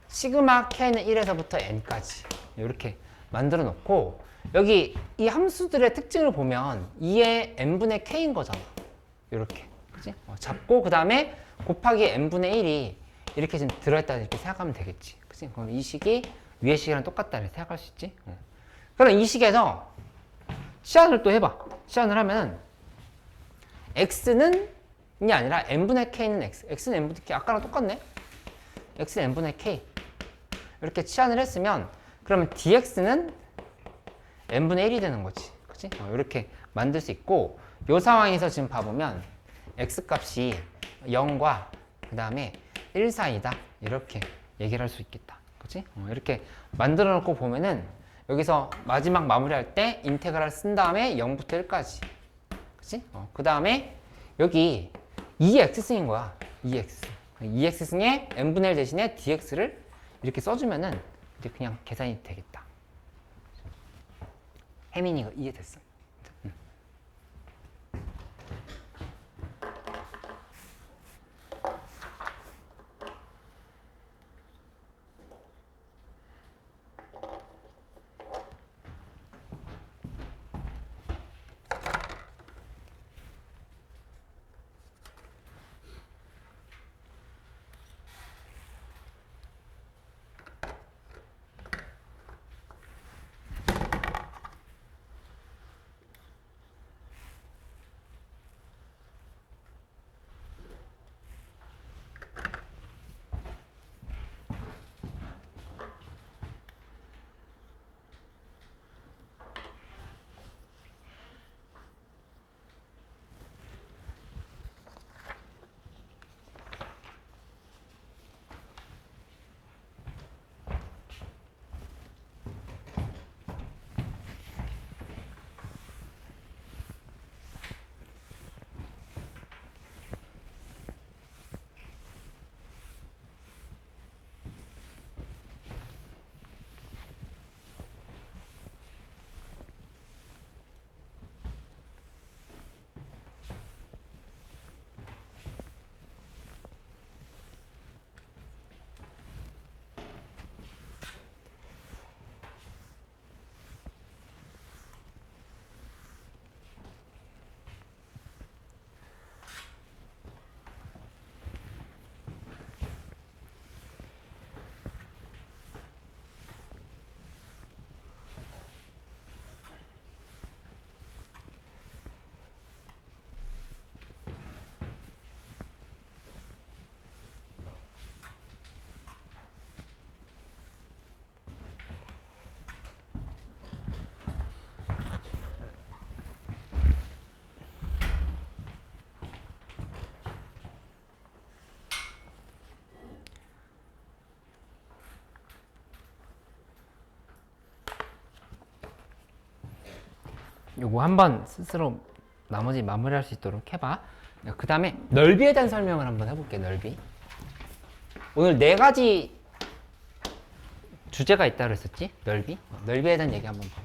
시그마 k는 1에서부터 n까지 이렇게 만들어 놓고 여기 이 함수들의 특징을 보면 2의 n분의 k인 거잖아. 이렇게. 그치? 잡고 그 다음에 곱하기 n분의 1이 이렇게 지금 들어있다 이렇게 생각하면 되겠지. 그치? 그럼 이 식이 위의 식이랑 똑같다 이렇게 생각할 수 있지. 그럼 이 식에서 시안을 또 해봐. 시안을 하면 x는 이 아니라 n분의 k는 x. x는 n분의 k. 아까랑 똑같네. x는 n분의 k. 이렇게 치환을 했으면 그러면 dx는 n분의 1이 되는 거지. 그치? 이렇게 만들 수 있고 이 상황에서 지금 봐보면 x 값이 0과 그 다음에 1 사이다. 이렇게 얘기를 할 수 있겠다. 그치? 이렇게 만들어 놓고 보면은 여기서 마지막 마무리할 때 인테그랄 쓴 다음에 0부터 1까지. 그치? 그 다음에 여기 2x승인 거야. 2x. 2x승에 n분의 1 대신에 dx를 이렇게 써주면은 이제 그냥 계산이 되겠다. 혜민이가 이해됐어. 요거 한번 스스로 나머지 마무리할 수 있도록 해봐. 그 다음에 넓이에 대한 설명을 한번 해볼게. 넓이. 오늘 4가지 주제가 있다고 그랬었지? 넓이. 넓이에 대한 얘기 한번 봐.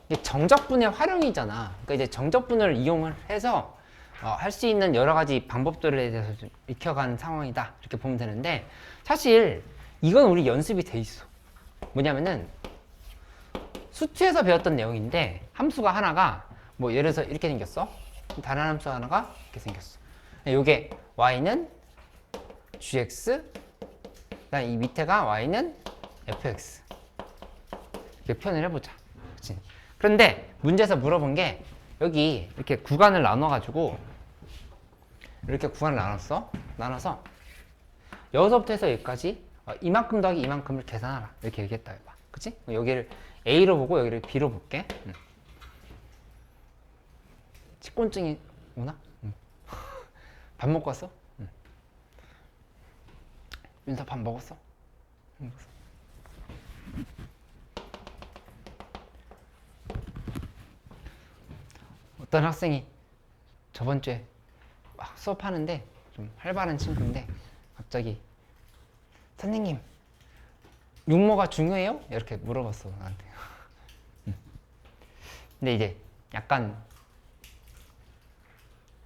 이게 정적분의 활용이잖아. 그러니까 이제 정적분을 이용을 해서 할 수 있는 여러 가지 방법들에 대해서 좀 익혀가는 상황이다. 이렇게 보면 되는데 사실 이건 우리 연습이 돼 있어. 뭐냐면은 수투에서 배웠던 내용인데 함수가 하나가 뭐 예를 들어서 이렇게 생겼어. 다른 함수 하나가 이렇게 생겼어. 요게 y는 gx, 그다음 이 밑에가 y는 fx. 이렇게 표현을 해보자. 그치? 그런데 문제에서 물어본 게 여기 이렇게 구간을 나눠가지고 이렇게 구간을 나눠서 여기서부터 해서 여기까지 이만큼 더하기 이만큼을 계산하라. 이렇게 얘기했다 해봐. 그치? 여기를 A로 보고 여기를 B로 볼게. 치권증이 오나? 밥 먹고 왔어? 윤서 밥 먹었어? 어떤 학생이 저번 주에 막 수업하는데 좀 활발한 친구인데 갑자기 선생님 육모가 중요해요? 이렇게 물어봤어 나한테. 근데 이제 약간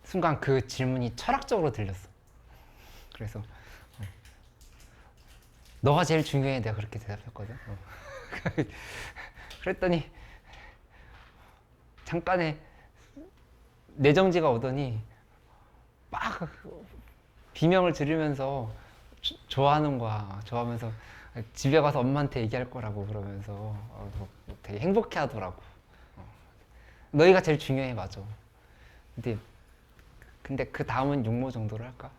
순간 그 질문이 철학적으로 들렸어. 그래서 너가 제일 중요해 내가 그렇게 대답했거든. 그랬더니 잠깐의 내정지가 오더니 막 비명을 지르면서 좋아하는 거야. 좋아하면서 집에 가서 엄마한테 얘기할 거라고 그러면서 되게 행복해 하더라고. 너희가 제일 중요해. 맞아. 근데 그 다음은 육모 정도로 할까?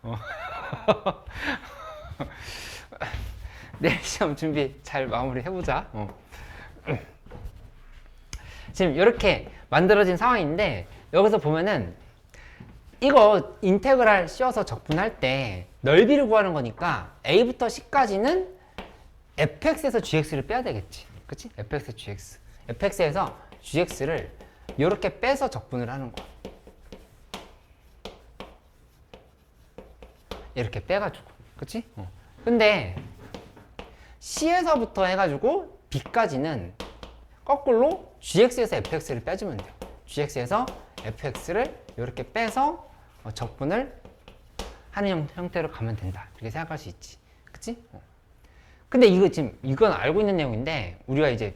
내일 시험 준비 잘 마무리 해보자. 지금 이렇게 만들어진 상황인데 여기서 보면은 이거 인테그랄 씌워서 적분할 때 넓이를 구하는 거니까 a부터 c까지는 fx에서 gx를 빼야 되겠지. 그치? fx에서 gx. fx에서 gx를 이렇게 빼서 적분을 하는 거야. 이렇게 빼가지고. 그치? 근데 c에서부터 해가지고 b까지는 거꾸로 gx에서 fx를 빼주면 돼요. gx에서 fx를 이렇게 빼서 적분을 하는 형태로 가면 된다. 이렇게 생각할 수 있지. 그치? 근데 이거 지금 이건 알고 있는 내용인데 우리가 이제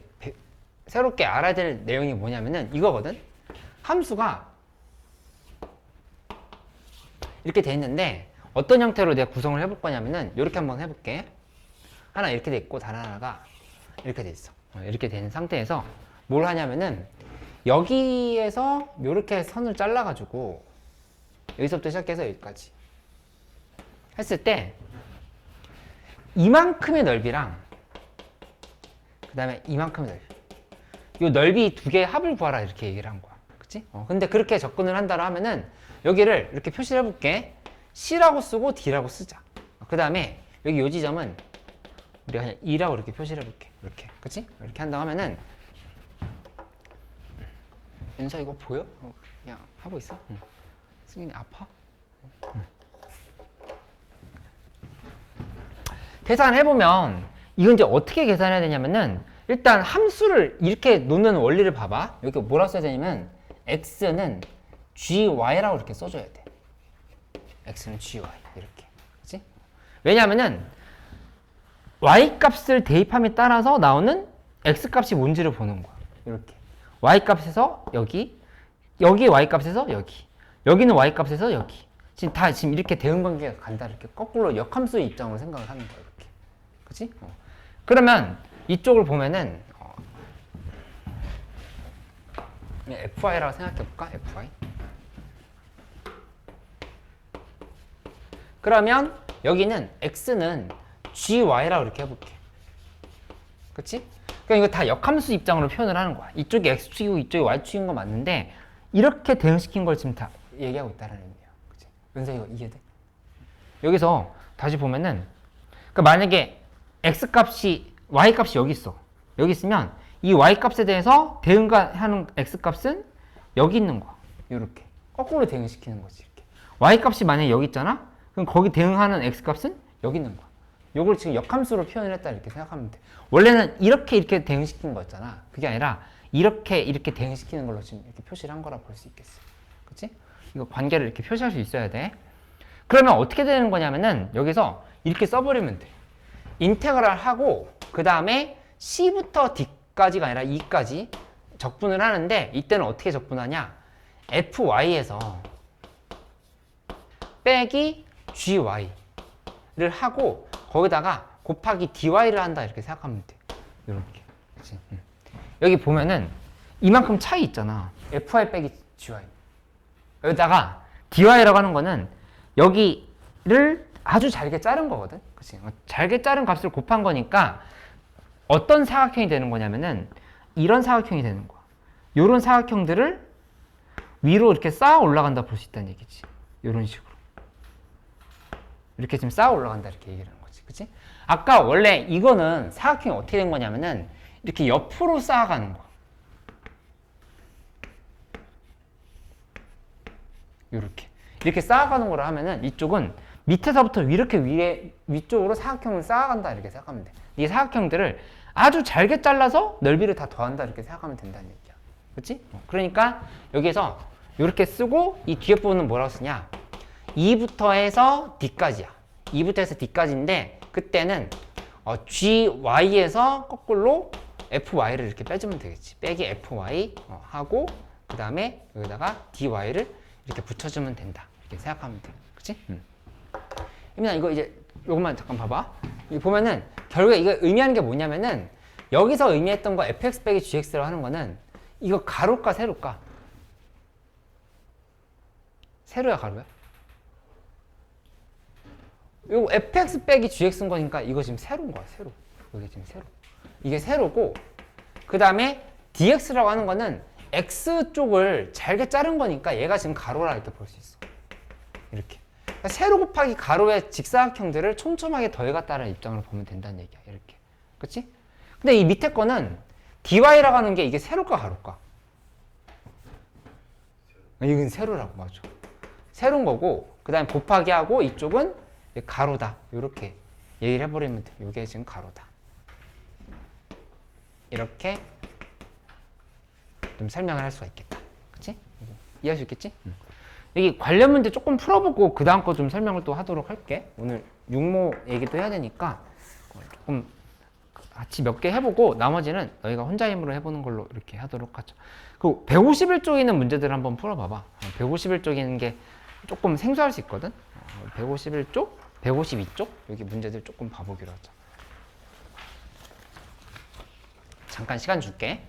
새롭게 알아야 될 내용이 뭐냐면은 이거거든. 함수가 이렇게 돼 있는데 어떤 형태로 내가 구성을 해볼 거냐면은 이렇게 한번 해볼게. 하나 이렇게 돼 있고 다른 하나가 이렇게 돼 있어. 이렇게 된 상태에서 뭘 하냐면은 여기에서 이렇게 선을 잘라가지고 여기서부터 시작해서 여기까지 했을 때 이만큼의 넓이랑 그 다음에 이만큼의 넓이 이 넓이 두 개의 합을 구하라 이렇게 얘기를 한 거야. 그치? 근데 그렇게 접근을 한다고 하면은 여기를 이렇게 표시를 해볼게. C라고 쓰고 D라고 쓰자. 그 다음에 여기 요 지점은 우리가 그냥 2라고 이렇게 표시를 해볼게. 이렇게. 그치? 이렇게 한다고 하면은 윤서 이거 보여? 그냥 하고 있어? 응. 승민이 아파? 응. 계산을 해보면 이건 이제 어떻게 계산해야 되냐면은 일단 함수를 이렇게 놓는 원리를 봐봐. 여기 뭐라고 써야 되냐면 x는 gy라고 이렇게 써줘야 돼. x는 gy 이렇게. 그치? 왜냐면은 y 값을 대입함에 따라서 나오는 x 값이 뭔지를 보는 거야. 이렇게. y 값에서 여기, 여기 y 값에서 여기, 여기는 y 값에서 여기. 지금 이렇게 대응 관계가 간다. 이렇게 거꾸로 역함수의 입장으로 생각을 하는 거야. 이렇게. 그치? 그러면 이쪽을 보면은 fy라고 생각해볼까? fy. 그러면 여기는 x는 gy라고 이렇게 해볼게. 그치? 그러니까 이거 다 역함수 입장으로 표현을 하는 거야. 이쪽이 x축이고 이쪽이 y축인 거 맞는데 이렇게 대응시킨 걸 지금 다 얘기하고 있다는 의미야. 그치? 은서 이거 이해돼? 여기서 다시 보면은 그러니까 만약에 x값이 y값이 여기 있어. 여기 있으면 이 y값에 대해서 대응하는 x값은 여기 있는 거야. 이렇게 거꾸로 대응시키는 거지. 이렇게. y값이 만약에 여기 있잖아? 그럼 거기 대응하는 x값은 여기 있는 거야. 요걸 지금 역함수로 표현을 했다 이렇게 생각하면 돼. 원래는 이렇게 대응시킨 거였잖아. 그게 아니라 이렇게 대응시키는 걸로 지금 이렇게 표시를 한 거라 볼 수 있겠어. 그치? 이거 관계를 이렇게 표시할 수 있어야 돼. 그러면 어떻게 되는 거냐면은 여기서 이렇게 써버리면 돼. 인테그랄 하고 그 다음에 C부터 D까지가 아니라 E까지 적분을 하는데 이때는 어떻게 적분하냐? FY에서 빼기 GY를 하고 거기다가 곱하기 DY를 한다 이렇게 생각하면 돼. 이렇게. 그치? 여기 보면은 이만큼 차이 있잖아. FY 빼기 GY. 여기다가 DY라고 하는 거는 여기를 아주 잘게 자른 거거든. 그치? 잘게 자른 값을 곱한 거니까 어떤 사각형이 되는 거냐면은 이런 사각형이 되는 거야. 요런 사각형들을 위로 이렇게 쌓아 올라간다 볼 수 있다는 얘기지. 요런 식으로. 이렇게 지금 쌓아 올라간다 이렇게 얘기를 하는 거지. 그치? 아까 원래 이거는 사각형이 어떻게 된 거냐면은 이렇게 옆으로 쌓아가는 거야. 이렇게 쌓아가는 거라 하면은 이쪽은 밑에서부터 이렇게 위쪽으로 사각형을 쌓아간다 이렇게 생각하면 돼. 이 사각형들을 아주 잘게 잘라서 넓이를 다 더한다 이렇게 생각하면 된다는 얘기야. 그렇지? 그러니까 여기에서 이렇게 쓰고 이 뒤에 부분은 뭐라고 쓰냐? 2부터 해서 D까지야. 2부터 해서 D까지인데 그때는 GY에서 거꾸로 FY를 이렇게 빼주면 되겠지. 빼기 FY 하고 그 다음에 여기다가 DY를 이렇게 붙여주면 된다. 이렇게 생각하면 돼. 그치? 이민아 이거 이제 요것만 잠깐 봐봐. 여기 보면은 결국에 이거 의미하는 게 뭐냐면은 여기서 의미했던 거 fx 빼기 gx라고 하는 거는 이거 가로일까 세로일까? 세로야 가로야? 요거 fx 빼기 gx인 거니까 이거 지금 세로인 거야 세로. 여기 지금 세로. 이게 세로고 그 다음에 dx라고 하는 거는 x 쪽을 잘게 자른 거니까 얘가 지금 가로라 이렇게 볼 수 있어. 이렇게. 그러니까 세로 곱하기 가로의 직사각형들을 촘촘하게 더해갔다는 입장으로 보면 된다는 얘기야. 이렇게. 그치? 근데 이 밑에 거는 dy라고 하는 게 이게 세로가 가로가? 이건 세로라고 맞아. 세로인 거고 그 다음에 곱하기 하고 이쪽은 가로다. 이렇게 얘기를 해버리면 돼. 이게 지금 가로다. 이렇게 좀 설명을 할 수가 있겠다. 그치? 이해할 수 있겠지? 여기 관련 문제 조금 풀어보고 그 다음 거 좀 설명을 또 하도록 할게. 오늘 육모 얘기도 해야 되니까 조금 같이 몇 개 해보고 나머지는 너희가 혼자 힘으로 해보는 걸로 이렇게 하도록 하죠. 그 151쪽에 있는 문제들을 한번 풀어봐봐. 151쪽에 있는 게 조금 생소할 수 있거든. 151쪽, 152쪽 여기 문제들 조금 봐보기로 하자. 잠깐 시간 줄게.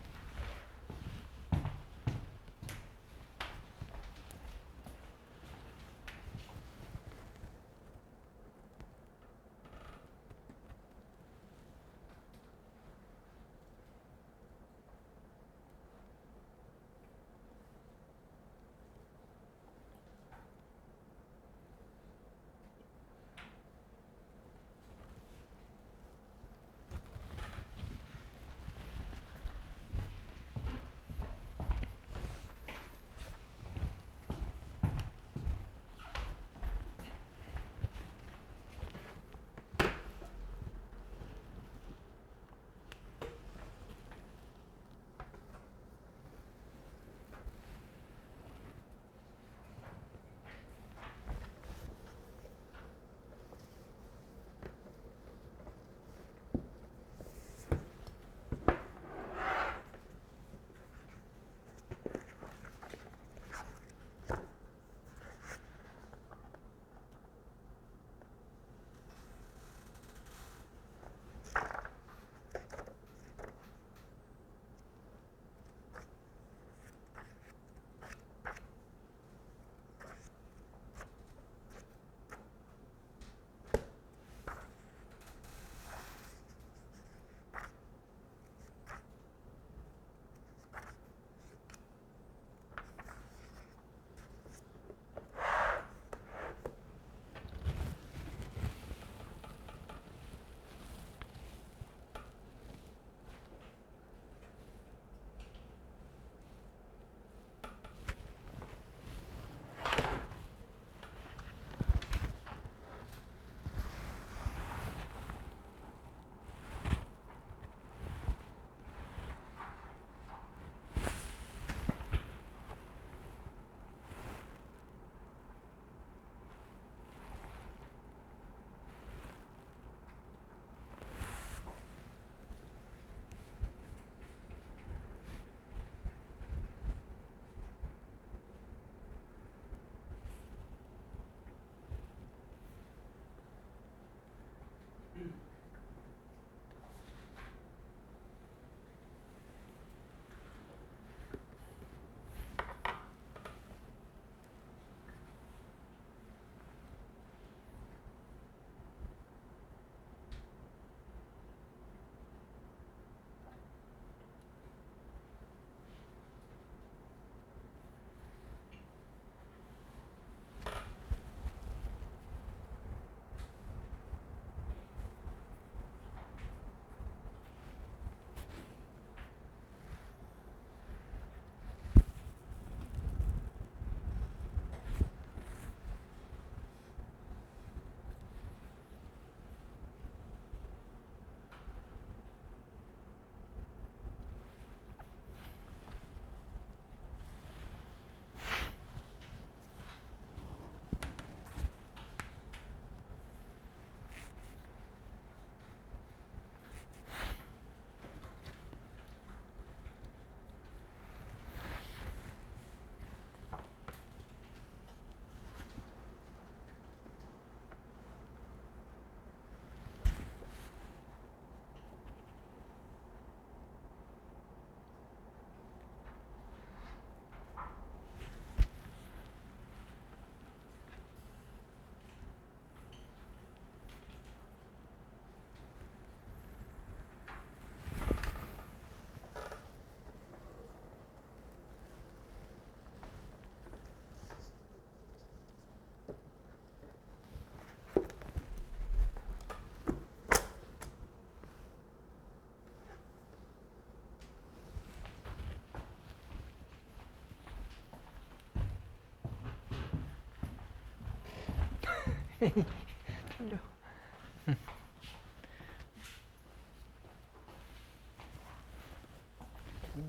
돌려.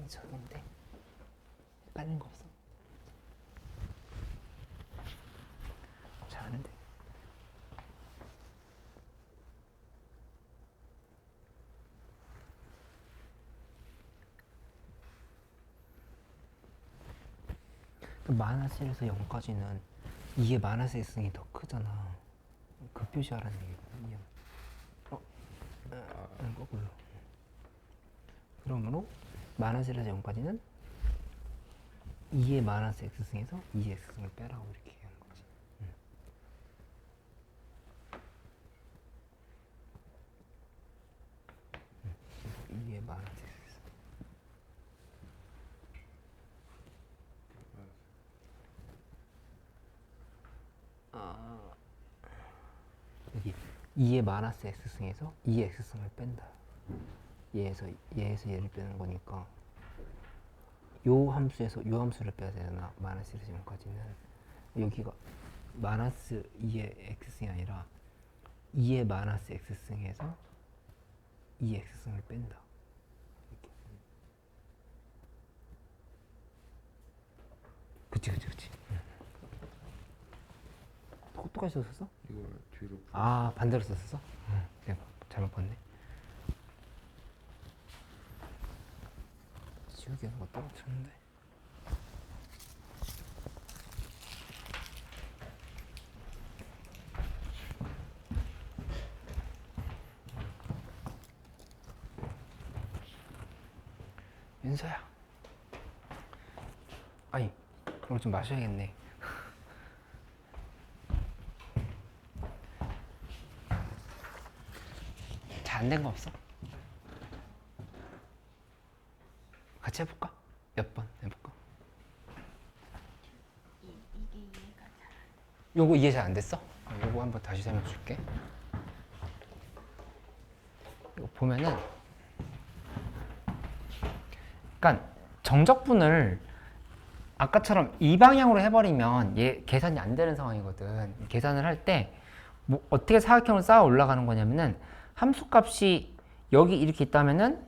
저건데 빠른 거 없어. 잘하는데. 마이너스 1에서 0까지는 2의 마이너스 x승이 더 크잖아. 그 표시하라는 얘기야. 거꾸로. 그러므로 마이너스 1에서 0까지는 2의 마이너스 x승에서 2의 x승을 빼라고 이렇게 얘기하는 거지. 2의 마이너스 x승. 여기 2의 마이너스 x승에서 2의 x승을 뺀다. 얘에서 얘를 빼는 거니까 요 함수에서 요 함수를 빼야 되나. 마이너스 1에서 0까지는 여기가 마이너스 2의 x승이 아니라 2의 마이너스 x승에서 2의 x승을 뺀다. 이렇게. 그치. 똑같이 썼어? 이걸 뒤로 아, 반대로 썼어? 내가 잘못 봤네. 지우개 하나 떨어뜨렸는데. 윤서야. 아니, 오늘 좀 마셔야겠네. 잘 안 된 거 없어? 같이 해볼까? 몇 번 해볼까? 이게 이해가 잘 안 돼. 요거 이해 잘 안 됐어? 요거 한번 다시 설명해 줄게. 이거 보면은, 그러니까 정적분을 아까처럼 이 방향으로 해버리면 얘 계산이 안 되는 상황이거든. 계산을 할 때 뭐 어떻게 사각형을 쌓아 올라가는 거냐면은 함수값이 여기 이렇게 있다면은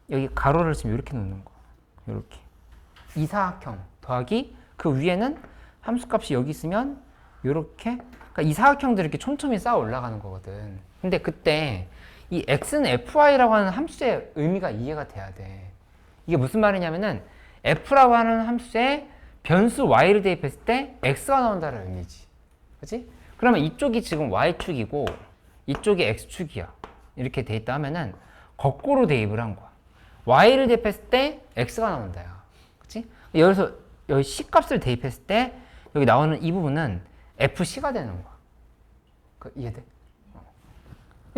여기 가로를 지금 이렇게 놓는 거. 이렇게 이 사각형 더하기 그 위에는 함수값이 여기 있으면 이렇게, 그러니까 이 사각형들이 이렇게 촘촘히 쌓아 올라가는 거거든. 근데 그때 이 x는 fy라고 하는 함수의 의미가 이해가 돼야 돼. 이게 무슨 말이냐면은 f라고 하는 함수에 변수 y를 대입했을 때 x가 나온다는 의미지. 그치? 그러면 이쪽이 지금 y축이고 이쪽이 x축이야. 이렇게 돼 있다 하면은 거꾸로 대입을 한 거야. y를 대입했을 때 x가 나온다야. 그치? 여기서 여기 c값을 대입했을 때 여기 나오는 이 부분은 fc가 되는 거야. 이해돼?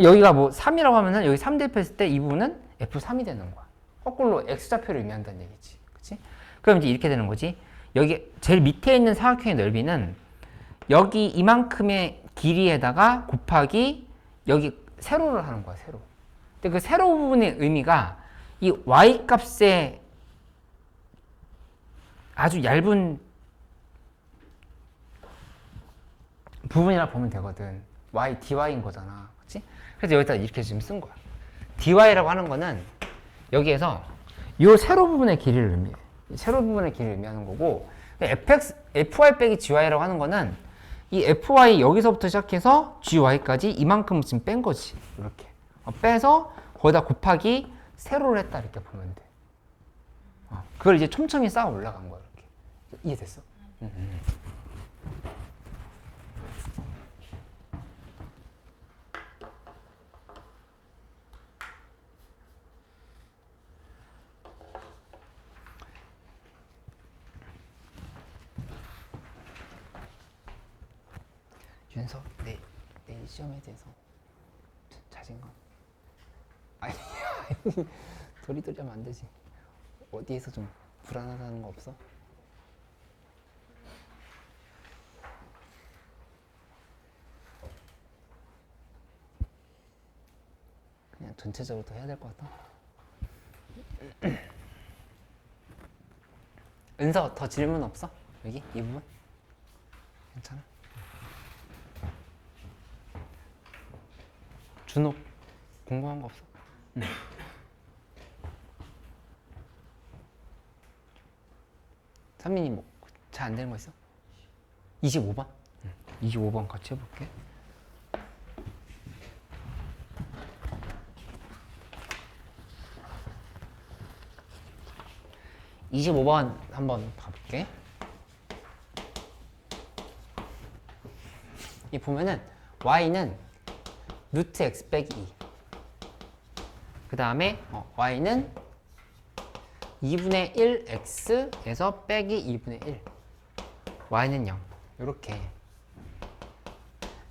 여기가 뭐 3이라고 하면은 여기 3 대입했을 때 이 부분은 f3이 되는 거야. 거꾸로 x좌표를 의미한다는 얘기지. 그치? 그럼 이제 이렇게 되는 거지. 여기 제일 밑에 있는 사각형의 넓이는 여기 이만큼의 길이에다가 곱하기 여기 세로를 하는 거야, 세로. 근데 그 세로 부분의 의미가 이 y 값의 아주 얇은 부분이라 보면 되거든. y, dy인 거잖아. 그치? 그래서 여기다 이렇게 지금 쓴 거야. dy라고 하는 거는 여기에서 이 세로 부분의 길이를 의미해. 세로 부분의 길이를 의미하는 거고, fy 빼기 gy라고 하는 거는 이 fy 여기서부터 시작해서 gy까지 이만큼 지금 뺀 거지. 이렇게. 빼서 거기다 곱하기 세로를 했다. 이렇게 보면 돼. 그걸 이제 촘촘히 쌓아 올라간 거야. 이렇게. 이해됐어? 윤서, 내일 시험에 대해서 자신감? 아니, 도리도리 하면 안 되지. 어디에서 좀 불안하다는 거 없어? 그냥 전체적으로 더 해야 될 것 같아. 은서, 더 질문 없어? 여기? 이 부분? 괜찮아? 준호 궁금한 거 없어? 응. 선민이 뭐 잘 안 되는 거 있어? 25번? 응. 25번 같이 해볼게. (25번) 한번 가볼게. 이 보면은 y는 루트 x 빼기 2. 그 다음에 y는 2분의 1 x에서 빼기 2분의 1. y는 0. 이렇게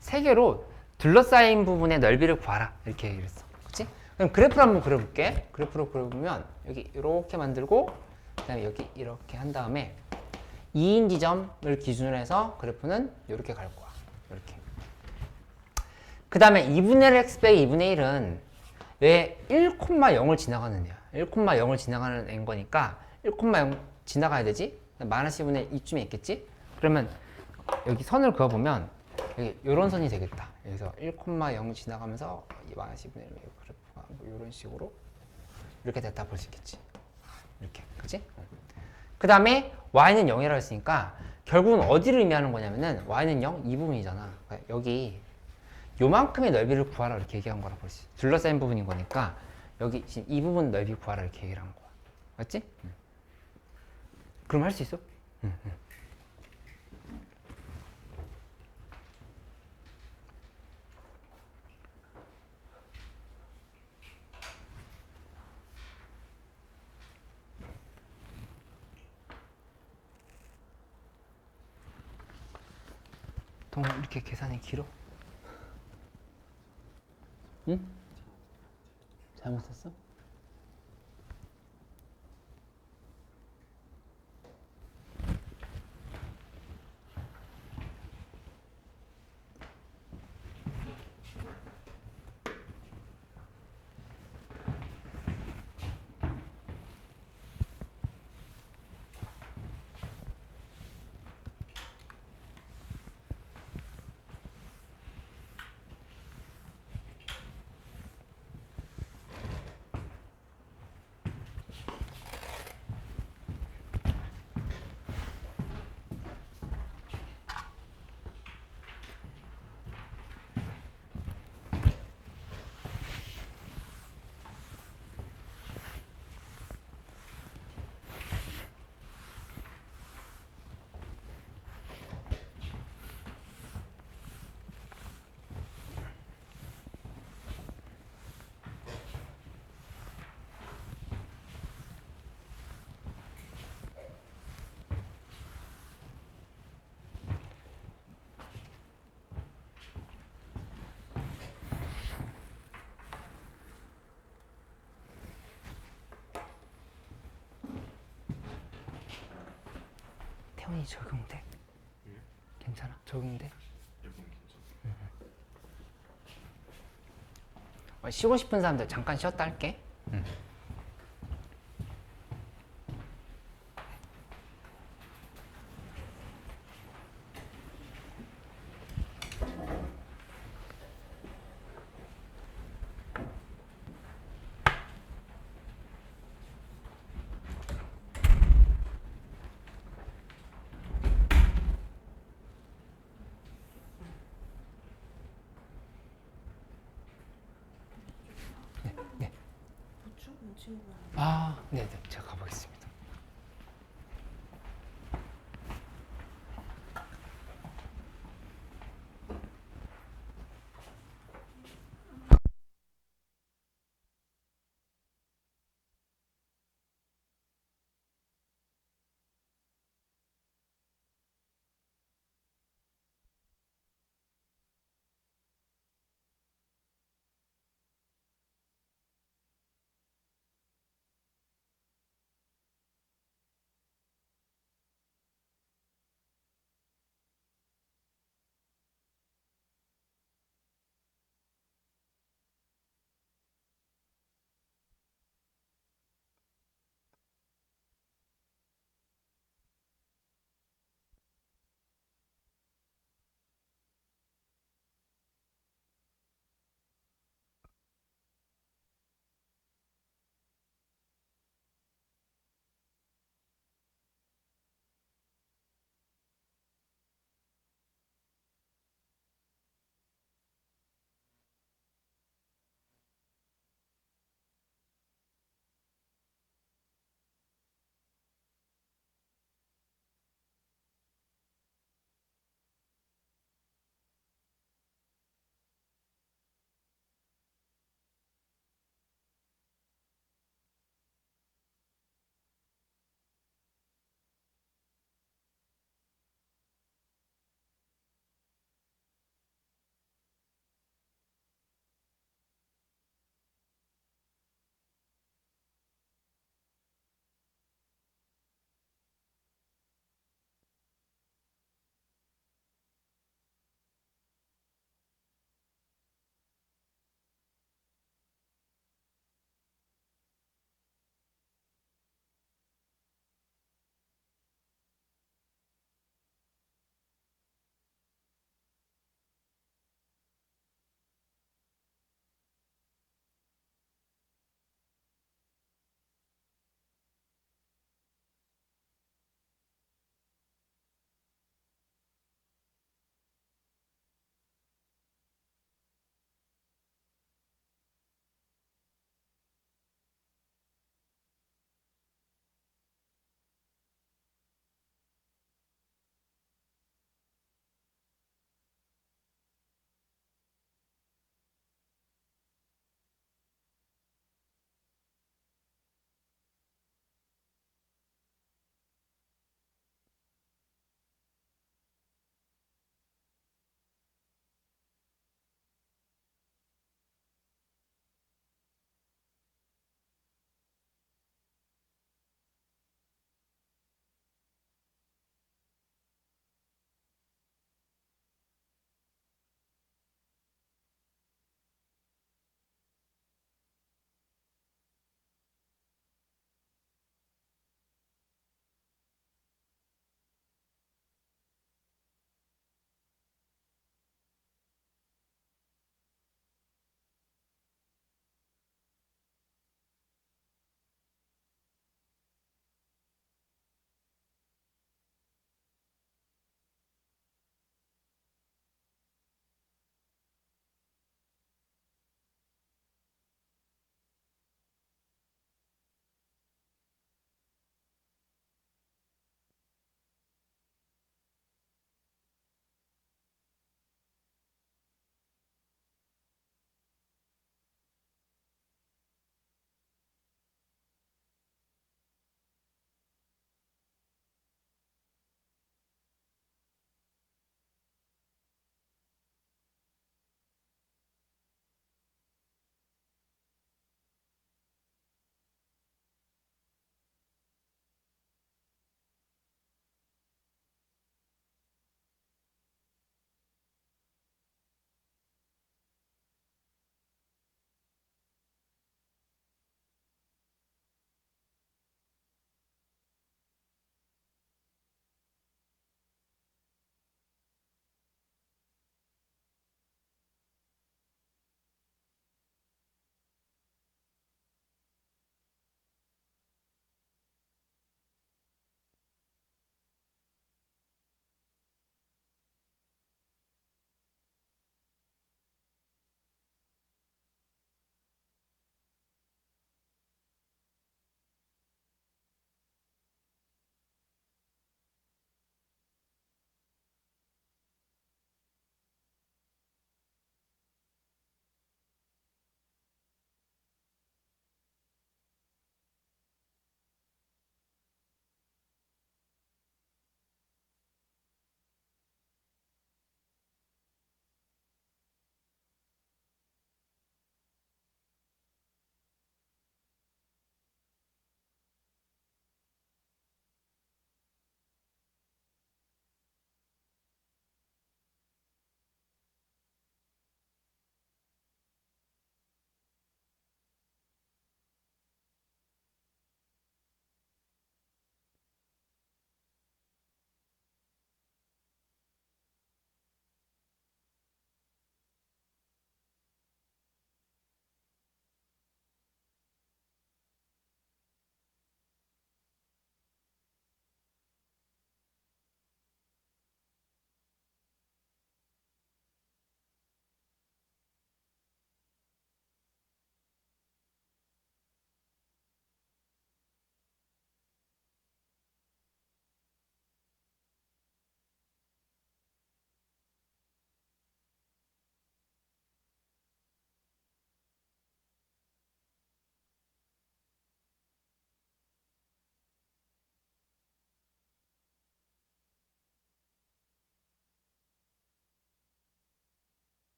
세 개로 둘러싸인 부분의 넓이를 구하라. 이렇게 얘기를 했어. 그치? 그럼 그래프를 한번 그려볼게. 그래프를 그려보면 여기 이렇게 만들고 그 다음에 여기 이렇게 한 다음에 2인 지점을 기준으로 해서 그래프는 이렇게 갈 거야. 이렇게. 그 다음에 2분의 1 x 빼기 2분의 1은 왜 1,0을 지나가는 애야. 1,0을 지나가는 애인 거니까 1,0 지나가야 되지? 마이너스 2분의 2쯤에 있겠지? 그러면 여기 선을 그어보면 여기 이런 선이 되겠다. 여기서 1,0 지나가면서 이 마이너스 2분의 1 그래프가 뭐 이런 식으로 이렇게 됐다 볼 수 있겠지. 이렇게. 그치? 그 다음에 y는 0이라고 했으니까 결국은 어디를 의미하는 거냐면은 y는 0? 이 부분이잖아. 여기 요만큼의 넓이를 구하라 이렇게 얘기한 거라 볼 수 있어. 둘러싸인 부분인 거니까 여기 지금 이 부분 넓이 구하라 이렇게 얘기를 한 거야. 맞지? 그럼 할 수 있어? 동호 이렇게 계산이 길어? 응? 잘못했어? 태원이 적용돼? 괜찮아? 적용돼? 쉬고 싶은 사람들 잠깐 쉬었다 할게. 부축 친구야. 아, 네, 제가 가보겠습니다.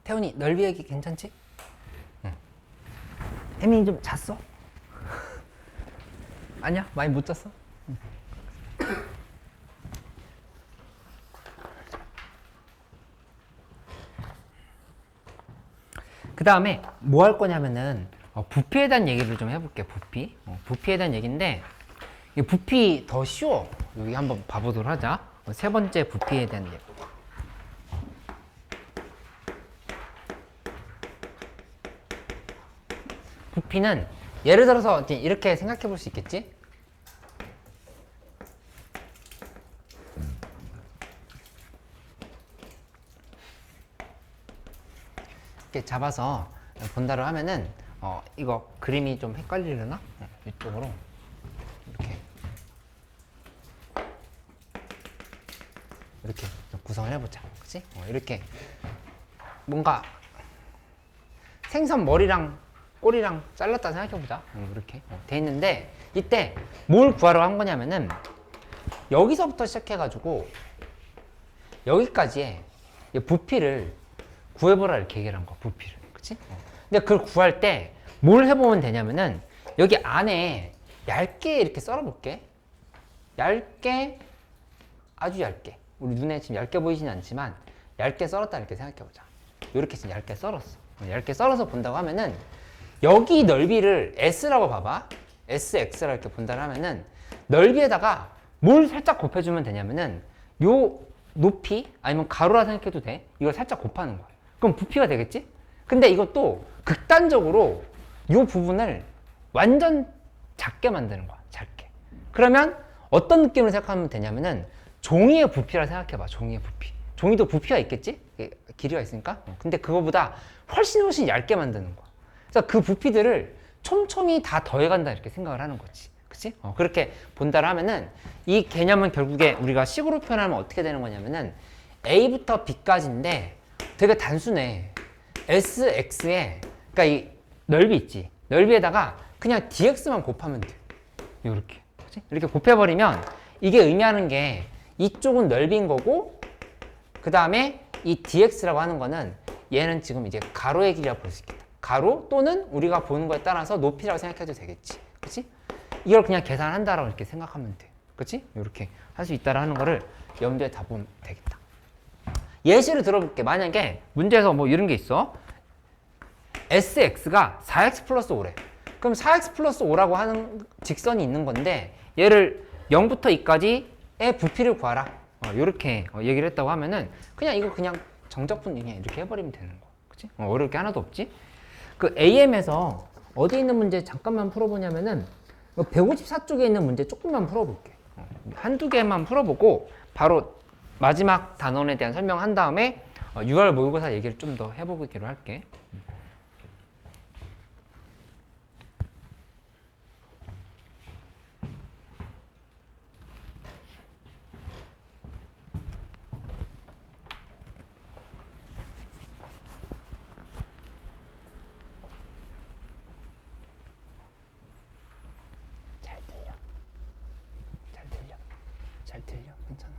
태훈이 넓이 얘기 괜찮지? 응. 혜민이 좀 잤어? 아니야? 많이 못 잤어? 응. 그 다음에 뭐 할 거냐면은 부피에 대한 얘기를 좀 해볼게. 부피에 대한 얘기인데 이 부피 더 쉬워. 여기 한번 봐보도록 하자. 세 번째 부피에 대한 얘기. 부피는 예를 들어서 이렇게 생각해 볼 수 있겠지? 이렇게 잡아서 본다로 하면은 이거 그림이 좀 헷갈리려나? 이쪽으로 이렇게 구성을 해보자. 그치? 이렇게 뭔가 생선 머리랑 꼬리랑 잘랐다 생각해보자. 이렇게 돼 있는데 이때 뭘 구하러 한 거냐면은 여기서부터 시작해가지고 여기까지의 부피를 구해보라 이렇게 얘기를 한 거야. 부피를. 그치? 근데 그걸 구할 때 뭘 해보면 되냐면은 여기 안에 얇게 이렇게 썰어볼게. 얇게, 아주 얇게. 우리 눈에 지금 얇게 보이진 않지만 얇게 썰었다 이렇게 생각해보자. 이렇게 지금 얇게 썰었어. 얇게 썰어서 본다고 하면은 여기 넓이를 S라고 봐봐. SX라고 이렇게 본다고 하면은 넓이에다가 뭘 살짝 곱해주면 되냐면은 요 높이 아니면 가로라 생각해도 돼. 이걸 살짝 곱하는 거야. 그럼 부피가 되겠지? 근데 이것도 극단적으로 요 부분을 완전 작게 만드는 거야. 작게. 그러면 어떤 느낌으로 생각하면 되냐면은 종이의 부피라 생각해봐. 종이의 부피. 종이도 부피가 있겠지? 길이가 있으니까. 근데 그거보다 훨씬 얇게 만드는 거야. 그래서 그 부피들을 촘촘히 다 더해간다 이렇게 생각을 하는 거지. 그치? 그렇게 본다로 하면은 이 개념은 결국에 우리가 식으로 표현하면 어떻게 되는 거냐면은 A부터 B까지인데 되게 단순해. S, X에 그러니까 이 넓이 있지. 넓이에다가 그냥 DX만 곱하면 돼. 이렇게. 그치? 이렇게 곱해버리면 이게 의미하는 게 이쪽은 넓이인 거고 그 다음에 이 DX라고 하는 거는 얘는 지금 이제 가로의 길이라고 볼 수 있겠다. 가로 또는 우리가 보는 거에 따라서 높이라고 생각해도 되겠지. 그치? 이걸 그냥 계산한다라고 이렇게 생각하면 돼. 그치? 이렇게 할 수 있다라는 거를 염두에 다 보면 되겠다. 예시를 들어볼게. 만약에 문제에서 뭐 이런 게 있어. SX가 4X 플러스 5래. 그럼 4X 플러스 5라고 하는 직선이 있는 건데 얘를 0부터 2까지의 부피를 구하라. 이렇게 얘기를 했다고 하면은 그냥 이거 그냥 정적분 그냥 이렇게 해버리면 되는 거야. 그치? 어려울 게 하나도 없지? 그 AM에서 어디 있는 문제 잠깐만 풀어보냐면은 154쪽에 있는 문제 조금만 풀어볼게. 한두 개만 풀어보고 바로 마지막 단원에 대한 설명한 다음에 6월 모의고사 얘기를 좀 더 해보기로 할게. 잘 들려. 괜찮아.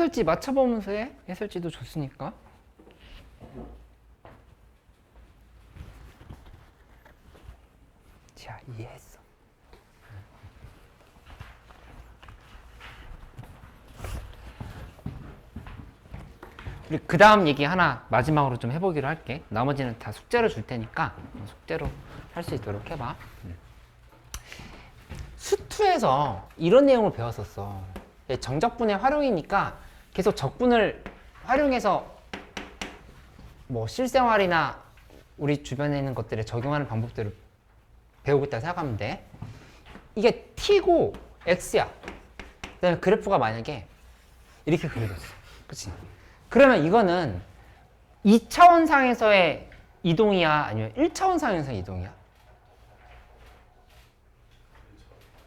해설지 맞춰보면서 해. 해설지도 좋으니까. 자, 이해했어. 우리 그 다음 얘기 하나 마지막으로 좀 해보기로 할게. 나머지는 다 숙제로 줄 테니까 숙제로 할 수 있도록 해봐. 수투에서 이런 내용을 배웠었어. 정적분의 활용이니까 계속 적분을 활용해서 뭐 실생활이나 우리 주변에 있는 것들에 적용하는 방법들을 배우고 있다 생각하면 돼. 이게 t고 x야. 그다음에 그래프가 만약에 이렇게 그려졌어. 그치? 그러면 이거는 2차원 상에서의 이동이야? 아니면 1차원 상에서의 이동이야?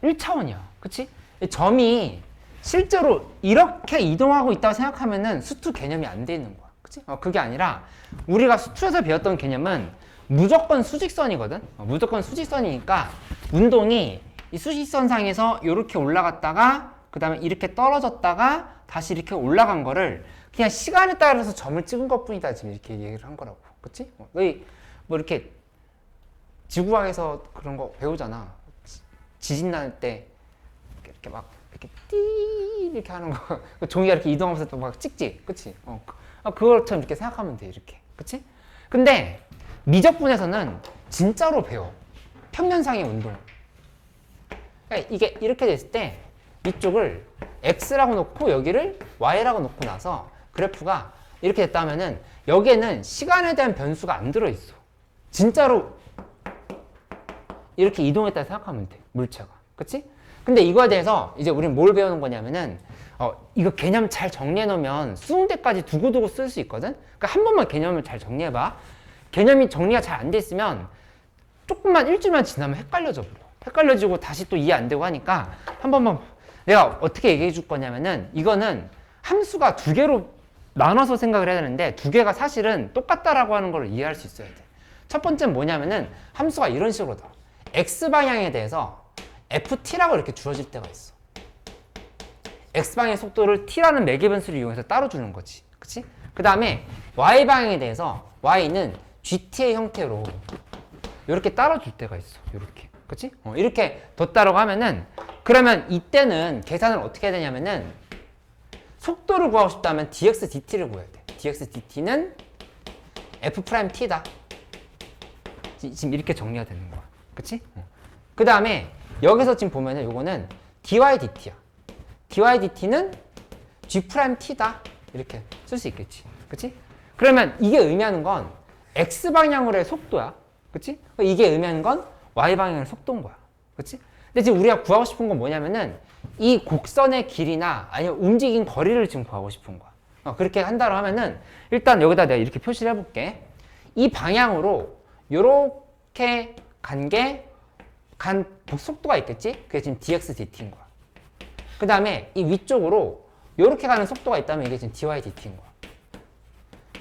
1차원이야. 그치? 점이 실제로 이렇게 이동하고 있다고 생각하면은 수투 개념이 안 돼 있는 거야. 그치? 그게 아니라 우리가 수투에서 배웠던 개념은 무조건 수직선이거든? 무조건 수직선이니까 운동이 이 수직선 상에서 이렇게 올라갔다가 그 다음에 이렇게 떨어졌다가 다시 이렇게 올라간 거를 그냥 시간에 따라서 점을 찍은 것 뿐이다. 지금 이렇게 얘기를 한 거라고. 그치? 너희 뭐 이렇게 지구과학에서 그런 거 배우잖아. 지진 날 때 이렇게 막 이렇게 띠 이렇게 하는 거 종이가 이렇게 이동하면서 또 막 찍지. 그치? 그것처럼 이렇게 생각하면 돼. 이렇게. 그치? 근데 미적분에서는 진짜로 배워. 평면상의 운동. 그러니까 이게 이렇게 됐을 때 이쪽을 x라고 놓고 여기를 y라고 놓고 나서 그래프가 이렇게 됐다 하면은 여기에는 시간에 대한 변수가 안 들어있어. 진짜로 이렇게 이동했다 생각하면 돼. 물체가. 그치? 근데 이거에 대해서 이제 우리는 뭘 배우는 거냐면은 이거 개념 잘 정리해 놓으면 수능때까지 두고두고 쓸 수 있거든? 그러니까 한 번만 개념을 잘 정리해 봐. 개념이 정리가 잘 안 돼 있으면 조금만 일주일만 지나면 헷갈려져 버려. 헷갈려지고 다시 또 이해 안 되고 하니까 한 번만 내가 어떻게 얘기해 줄 거냐면은 이거는 함수가 두 개로 나눠서 생각을 해야 되는데 두 개가 사실은 똑같다라고 하는 걸 이해할 수 있어야 돼. 첫 번째는 뭐냐면은 함수가 이런 식으로 나와. x방향에 대해서 ft라고 이렇게 주어질 때가 있어. x방향의 속도를 t라는 매개 변수를 이용해서 따로 주는 거지. 그치? 그 다음에 y방향에 대해서 y는 gt의 형태로 이렇게 따로 줄 때가 있어. 이렇게. 그치? 이렇게 뒀다라고 하면은 그러면 이때는 계산을 어떻게 해야 되냐면은 속도를 구하고 싶다면 dx dt를 구해야 돼. dx dt는 f't다. 지금 이렇게 정리가 되는 거야. 그치? 그 다음에 여기서 지금 보면은 요거는 dy dt야. dy dt는 g't다. 이렇게 쓸 수 있겠지. 그치? 그러면 이게 의미하는 건 x방향으로의 속도야. 그치? 이게 의미하는 건 y방향의 속도인 거야. 그치? 근데 지금 우리가 구하고 싶은 건 뭐냐면은 이 곡선의 길이나 아니면 움직인 거리를 지금 구하고 싶은 거야. 그렇게 한다고 하면은 일단 여기다 내가 이렇게 표시를 해볼게. 이 방향으로 요렇게 간 속도가 있겠지? 그게 지금 dx dt인 거야. 그 다음에 이 위쪽으로 요렇게 가는 속도가 있다면 이게 지금 dy dt인 거야.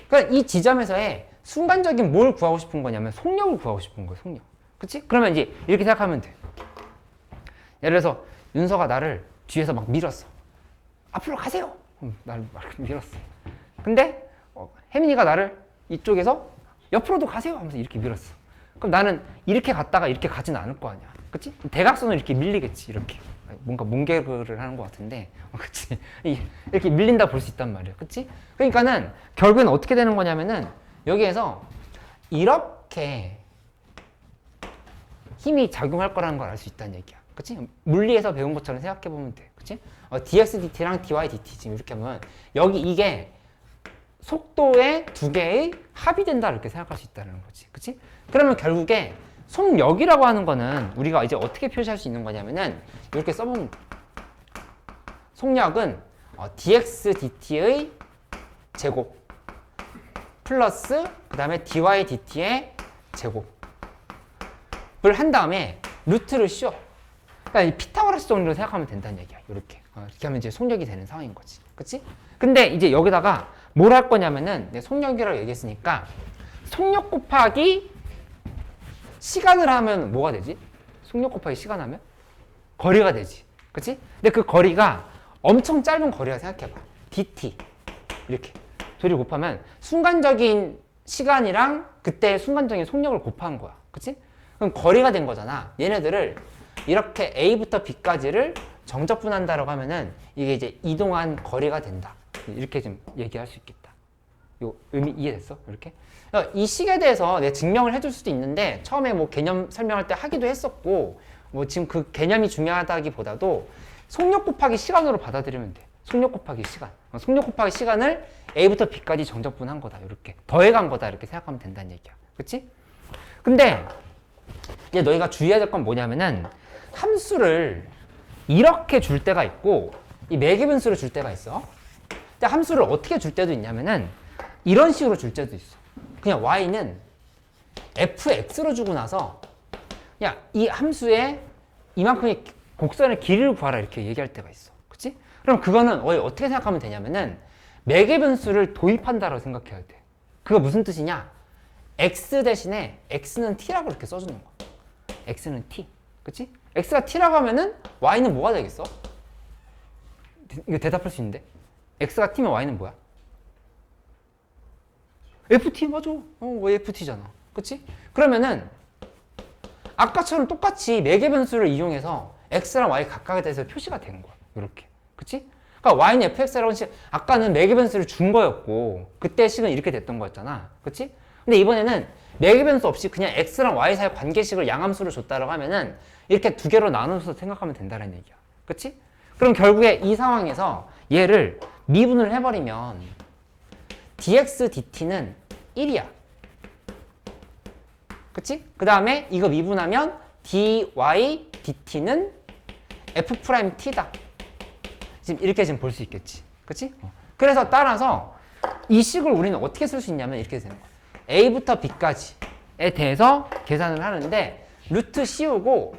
그러니까 이 지점에서의 순간적인 뭘 구하고 싶은 거냐면 속력을 구하고 싶은 거야. 속력. 그치? 그러면 이제 이렇게 생각하면 돼. 예를 들어서 윤서가 나를 뒤에서 막 밀었어. 앞으로 가세요. 나를 막 밀었어. 근데 혜민이가 나를 이쪽에서 옆으로도 가세요 하면서 이렇게 밀었어. 그럼 나는 이렇게 갔다가 이렇게 가진 않을 거 아니야. 그치? 대각선으로 이렇게 밀리겠지. 이렇게. 뭔가 몽개그를 하는 것 같은데. 그치? 이렇게 밀린다 볼 수 있단 말이야. 그치? 그러니까는 결국엔 어떻게 되는 거냐면은 여기에서 이렇게 힘이 작용할 거라는 걸 알 수 있다는 얘기야. 그치? 물리에서 배운 것처럼 생각해보면 돼. 그치? dx dt랑 dy dt 지금 이렇게 하면 여기 이게 속도의 두 개의 합이 된다 이렇게 생각할 수 있다는 거지. 그치? 그러면 결국에 속력이라고 하는 거는 우리가 이제 어떻게 표시할 수 있는 거냐면은 이렇게 써보면 속력은 dx dt의 제곱 플러스 그 다음에 dy dt의 제곱을 한 다음에 루트를 씌워. 그러니까 피타고라스 정도로 생각하면 된다는 얘기야. 이렇게. 이렇게 하면 이제 속력이 되는 상황인 거지. 그치? 근데 이제 여기다가 뭘 할 거냐면은 내 속력이라고 얘기했으니까 속력 곱하기 시간을 하면 뭐가 되지? 속력 곱하기 시간 하면? 거리가 되지. 그치? 근데 그 거리가 엄청 짧은 거리라 생각해봐. dt 이렇게 둘이 곱하면 순간적인 시간이랑 그때 순간적인 속력을 곱한 거야. 그치? 그럼 거리가 된 거잖아. 얘네들을 이렇게 A부터 B까지를 정적분한다라고 하면은 이게 이제 이동한 거리가 된다. 이렇게 좀 얘기할 수 있겠다. 요 의미 이해됐어? 이렇게? 이 식에 대해서 내가 증명을 해줄 수도 있는데 처음에 뭐 개념 설명할 때 하기도 했었고 뭐 지금 그 개념이 중요하다기보다도 속력 곱하기 시간으로 받아들이면 돼. 속력 곱하기 시간. 속력 곱하기 시간을 A부터 B까지 정적분한 거다. 이렇게 더해간 거다. 이렇게 생각하면 된다는 얘기야. 그치? 근데 이제 너희가 주의해야 될 건 뭐냐면은 함수를 이렇게 줄 때가 있고 이 매기분수로 줄 때가 있어. 근데 함수를 어떻게 줄 때도 있냐면은 이런 식으로 줄 때도 있어. 그냥 y는 fx로 주고 나서 그냥 이 함수에 이만큼의 곡선의 길이를 구하라 이렇게 얘기할 때가 있어. 그치? 그럼 그거는 어떻게 생각하면 되냐면은 매개변수를 도입한다라고 생각해야 돼. 그거 무슨 뜻이냐? x 대신에 x는 t라고 이렇게 써주는 거야. x는 t. 그치? x가 t라고 하면은 y는 뭐가 되겠어? 이거 대답할 수 있는데? x가 t면 y는 뭐야? ft 맞아. ft잖아. 그치? 그러면은 아까처럼 똑같이 매개변수를 이용해서 x랑 y 각각에 대해서 표시가 된 거야. 이렇게. 그치? 그러니까 y는 fx라고 한 식, 아까는 매개변수를 준 거였고 그때 식은 이렇게 됐던 거였잖아. 그치? 근데 이번에는 매개변수 없이 그냥 x랑 y 사이 관계식을 양함수로 줬다라고 하면은 이렇게 두 개로 나눠서 생각하면 된다는 얘기야. 그치? 그럼 결국에 이 상황에서 얘를 미분을 해버리면 dx dt는 1이야. 그치? 그 다음에 이거 미분하면 dy dt는 f't다. 지금 볼 수 있겠지. 그치? 그래서 따라서 이 식을 우리는 어떻게 쓸 수 있냐면 이렇게 되는 거야. A부터 B까지에 대해서 계산을 하는데 루트 씌우고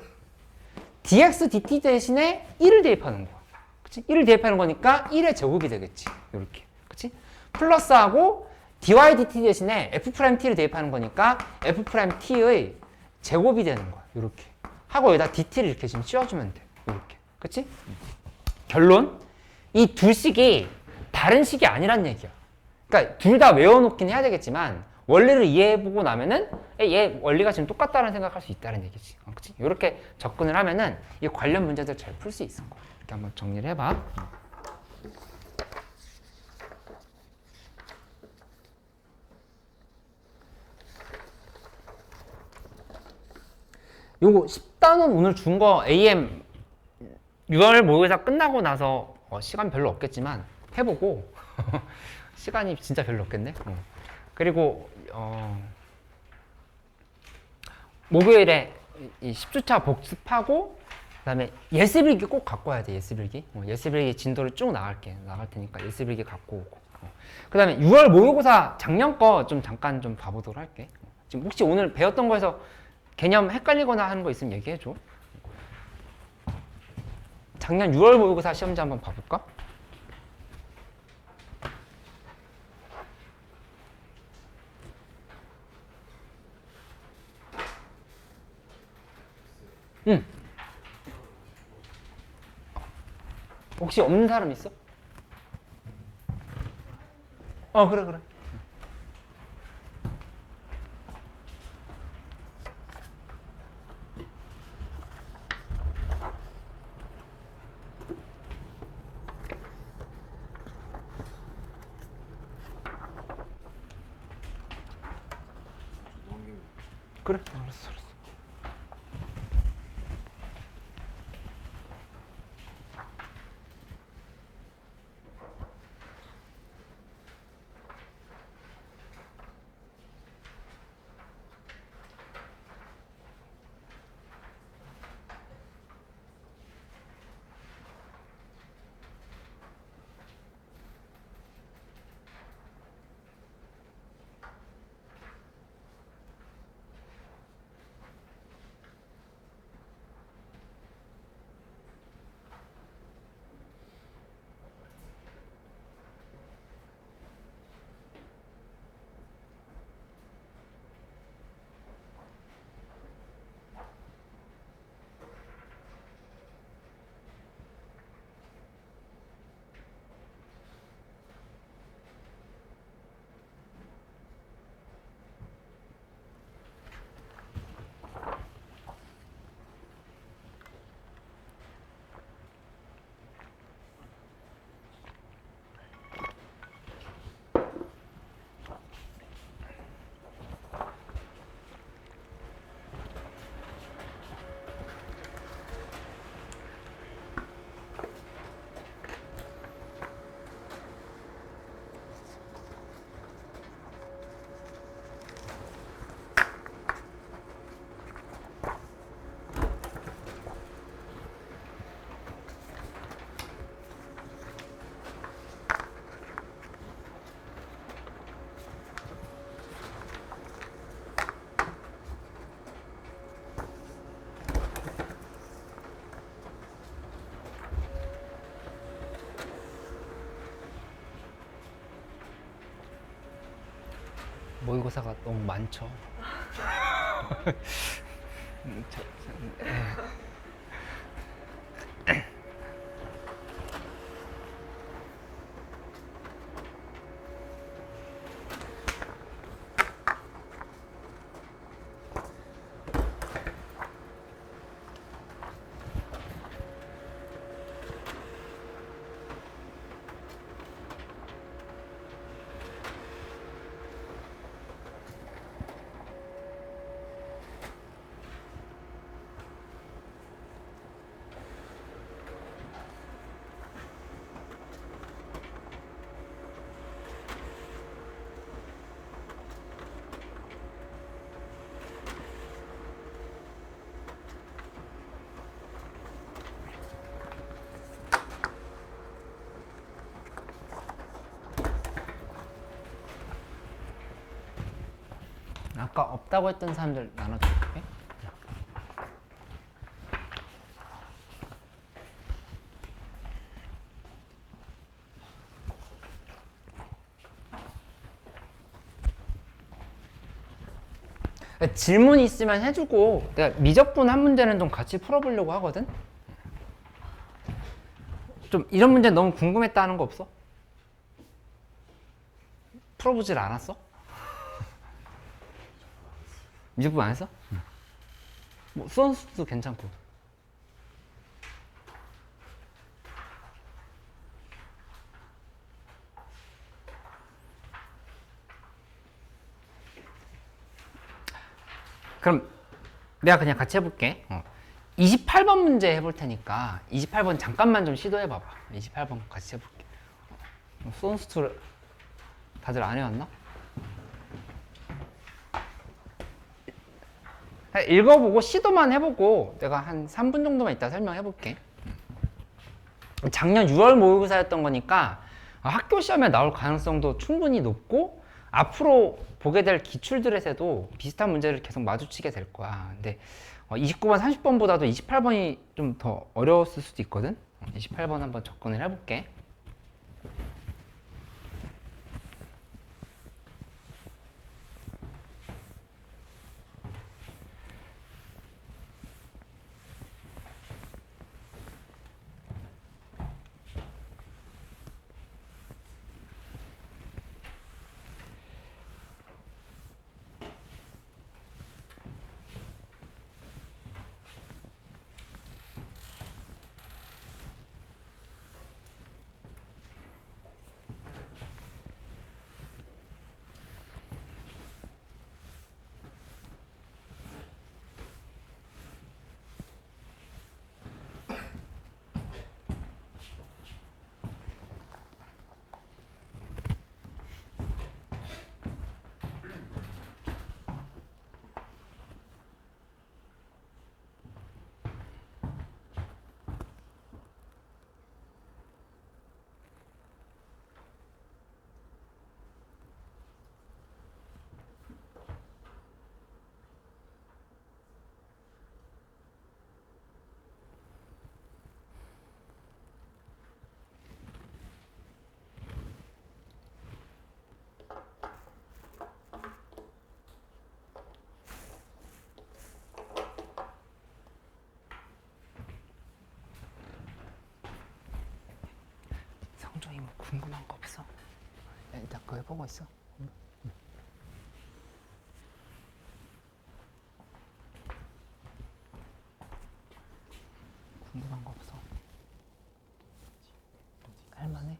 dx dt 대신에 1을 대입하는 거야. 그치? 1을 대입하는 거니까 1의 제곱이 되겠지. 이렇게. 그치? 플러스하고 dy dt 대신에 f't를 대입하는 거니까 f't의 제곱이 되는 거야. 이렇게. 하고 여기다 dt를 이렇게 지금 씌워주면 돼. 이렇게. 그치? 결론. 이 두 식이 다른 식이 아니란 얘기야. 그러니까 둘 다 외워놓긴 해야 되겠지만 원리를 이해해보고 나면은 얘 원리가 지금 똑같다는 생각할 수 있다는 얘기지. 그치? 이렇게 접근을 하면은 이 관련 문제들 잘 풀 수 있을 거야. 이렇게 한번 정리를 해봐. 요거 10단원 오늘 준 거 AM 6월 모의고사 끝나고 나서 시간 별로 없겠지만 해보고 시간이 진짜 별로 없겠네. 그리고 목요일에 이 10주차 복습하고 그다음에 예습일기 꼭 갖고 와야 돼. 예습일기. 예습일기 진도를 쭉 나갈 테니까 예습일기 갖고 오고. 그다음에 6월 모의고사 작년 거 좀 잠깐 좀 봐보도록 할게. 지금 혹시 오늘 배웠던 거에서 개념 헷갈리거나 하는 거 있으면 얘기해줘. 작년 6월 모의고사 시험지 한번 봐볼까? 응. 혹시 없는 사람 있어? 그래. 그래, 알았어. 모의고사가 너무 많죠. 아까 없다고 했던 사람들 나눠줄게. 질문 있으면 해주고 내가 미적분 한 문제는 좀 같이 풀어보려고 하거든. 좀 이런 문제 너무 궁금했다는 거 없어? 풀어보질 않았어? 미적분 안 했어? 뭐 수원수도 괜찮고. 그럼 내가 그냥 같이 해볼게. 28번 문제 해볼 테니까 28번 잠깐만 좀 시도해 봐봐. 28번 같이 해볼게. 수원수를 다들 안 해왔나? 읽어보고 시도만 해보고 내가 한 3분 정도만 이따 설명해볼게. 작년 6월 모의고사였던 거니까 학교 시험에 나올 가능성도 충분히 높고 앞으로 보게 될 기출들에서도 비슷한 문제를 계속 마주치게 될 거야. 근데 29번, 30번보다도 28번이 좀 더 어려웠을 수도 있거든. 28번 한번 접근을 해볼게. 성종이 뭐 궁금한 거 없어? 일단 그거 해보고 있어. 궁금한 거 없어? 할만해?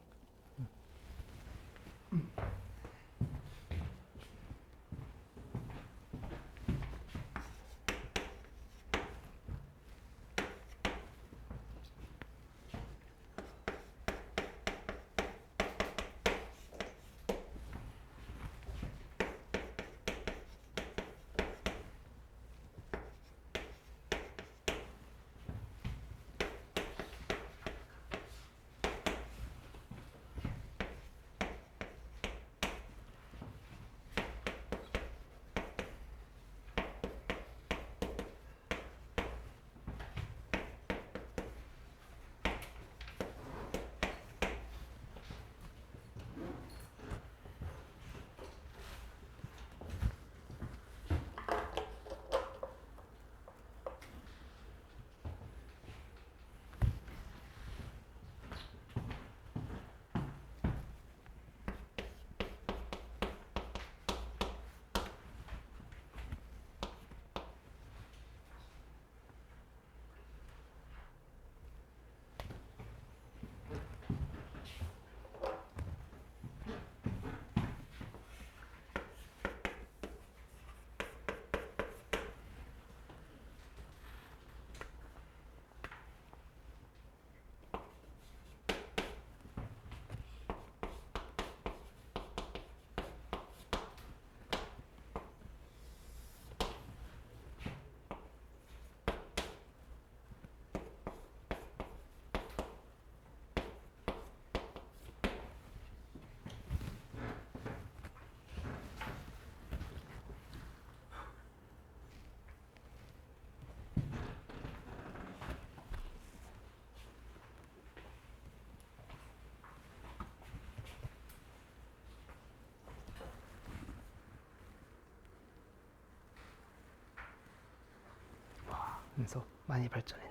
하면서 많이 발전했네.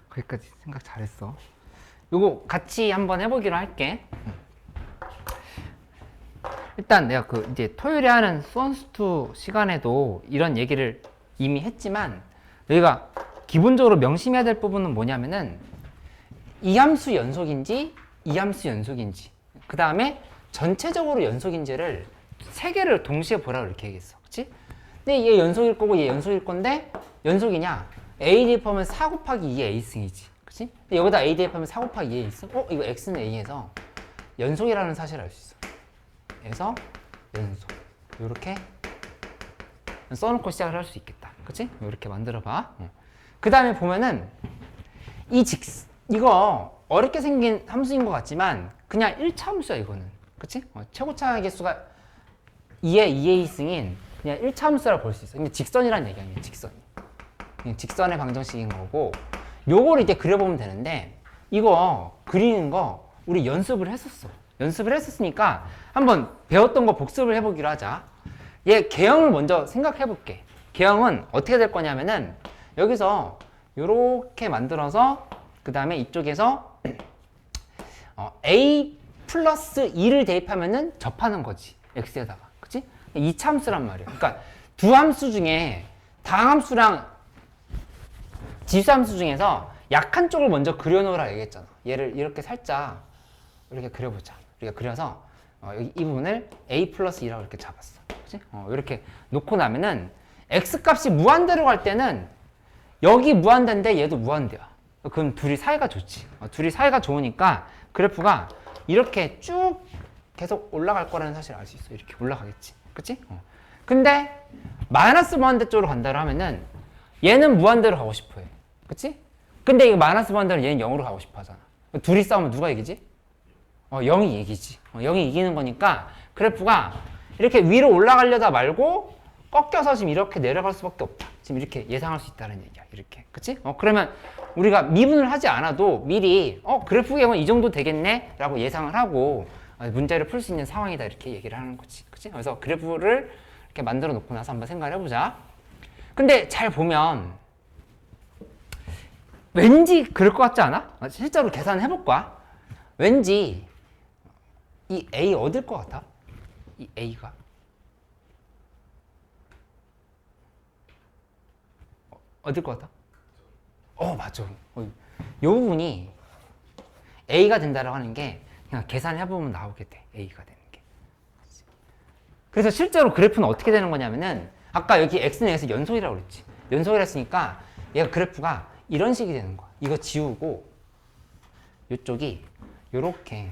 거기까지 생각 잘했어. 요거 같이 한번 해보기로 할게. 일단 내가 그 이제 토요일에 하는 수원스투 시간에도 이런 얘기를 이미 했지만 너희가 기본적으로 명심해야 될 부분은 뭐냐면은 이 함수 연속인지 이 함수 연속인지 그 다음에 전체적으로 연속인지를 세 개를 동시에 보라고 이렇게 얘기했어. 그치? 근데 얘 연속일 거고 얘 연속일 건데 연속이냐? A 대입하면 4 곱하기 2의 A승이지. 그치? 근데 여기다 A 대입하면 4 곱하기 2의 A승? 이거 X는 A에서 연속이라는 사실을 알 수 있어. 그래서 연속. 요렇게 써놓고 시작을 할 수 있겠다. 그치? 요렇게 만들어봐. 그 다음에 보면은 이거 어렵게 생긴 함수인 것 같지만 그냥 1차 함수야 이거는. 그치? 최고차 개수가 2의 2A승인 그냥 1차 함수라고 볼 수 있어. 근데 직선이란 얘기야. 직선이. 그냥 직선의 방정식인 거고 요거를 이제 그려보면 되는데 이거 그리는 거 우리 연습을 했었어. 연습을 했었으니까 한번 배웠던 거 복습을 해보기로 하자. 얘 개형을 먼저 생각해 볼게. 개형은 어떻게 될 거냐면은 여기서 요렇게 만들어서 그 다음에 이쪽에서 A 플러스 2를 대입하면은 접하는 거지. x에다가. 그치? 2차 함수란 말이야. 그러니까 두 함수 중에 다항함수랑 지수함수 중에서 약한 쪽을 먼저 그려놓으라 얘기했잖아. 얘를 이렇게 살짝 이렇게 그려보자. 우리가 그려서 여기 이 부분을 a 플러스 2라고 이렇게 잡았어. 그치? 이렇게 놓고 나면은 x 값이 무한대로 갈 때는 여기 무한대인데 얘도 무한대야. 그럼 둘이 사이가 좋지. 둘이 사이가 좋으니까 그래프가 이렇게 쭉 계속 올라갈 거라는 사실을 알 수 있어. 이렇게 올라가겠지. 그치? 근데 마이너스 무한대 쪽으로 간다고 하면은 얘는 무한대로 가고 싶어 해. 그치? 근데 이거 마이너스 무한대로 얘는 0으로 가고 싶어 하잖아. 둘이 싸우면 누가 이기지? 0이 이기지. 0이 이기는 거니까 그래프가 이렇게 위로 올라가려다 말고 꺾여서 지금 이렇게 내려갈 수밖에 없다. 지금 이렇게 예상할 수 있다는 얘기야. 이렇게. 그치? 그러면 우리가 미분을 하지 않아도 미리 그래프 개형은 이 정도 되겠네? 라고 예상을 하고 문제를 풀 수 있는 상황이다. 이렇게 얘기를 하는 거지. 그치? 그래서 그래프를 이렇게 만들어 놓고 나서 한번 생각을 해보자. 근데 잘 보면 왠지 그럴 것 같지 않아? 실제로 계산해 볼 거야. 왠지 이 A 어딜 것 같아? 이 A가 어딜 것 같아? 맞아. 요 부분이 A가 된다라고 하는 게 그냥 계산해보면 나오게 돼. A가 되는 게. 그래서 실제로 그래프는 어떻게 되는 거냐면은 아까 여기 X는 여기서 연속이라고 그랬지. 연속이라 했으니까 얘가 그래프가 이런 식이 되는 거야. 이거 지우고 이쪽이 이렇게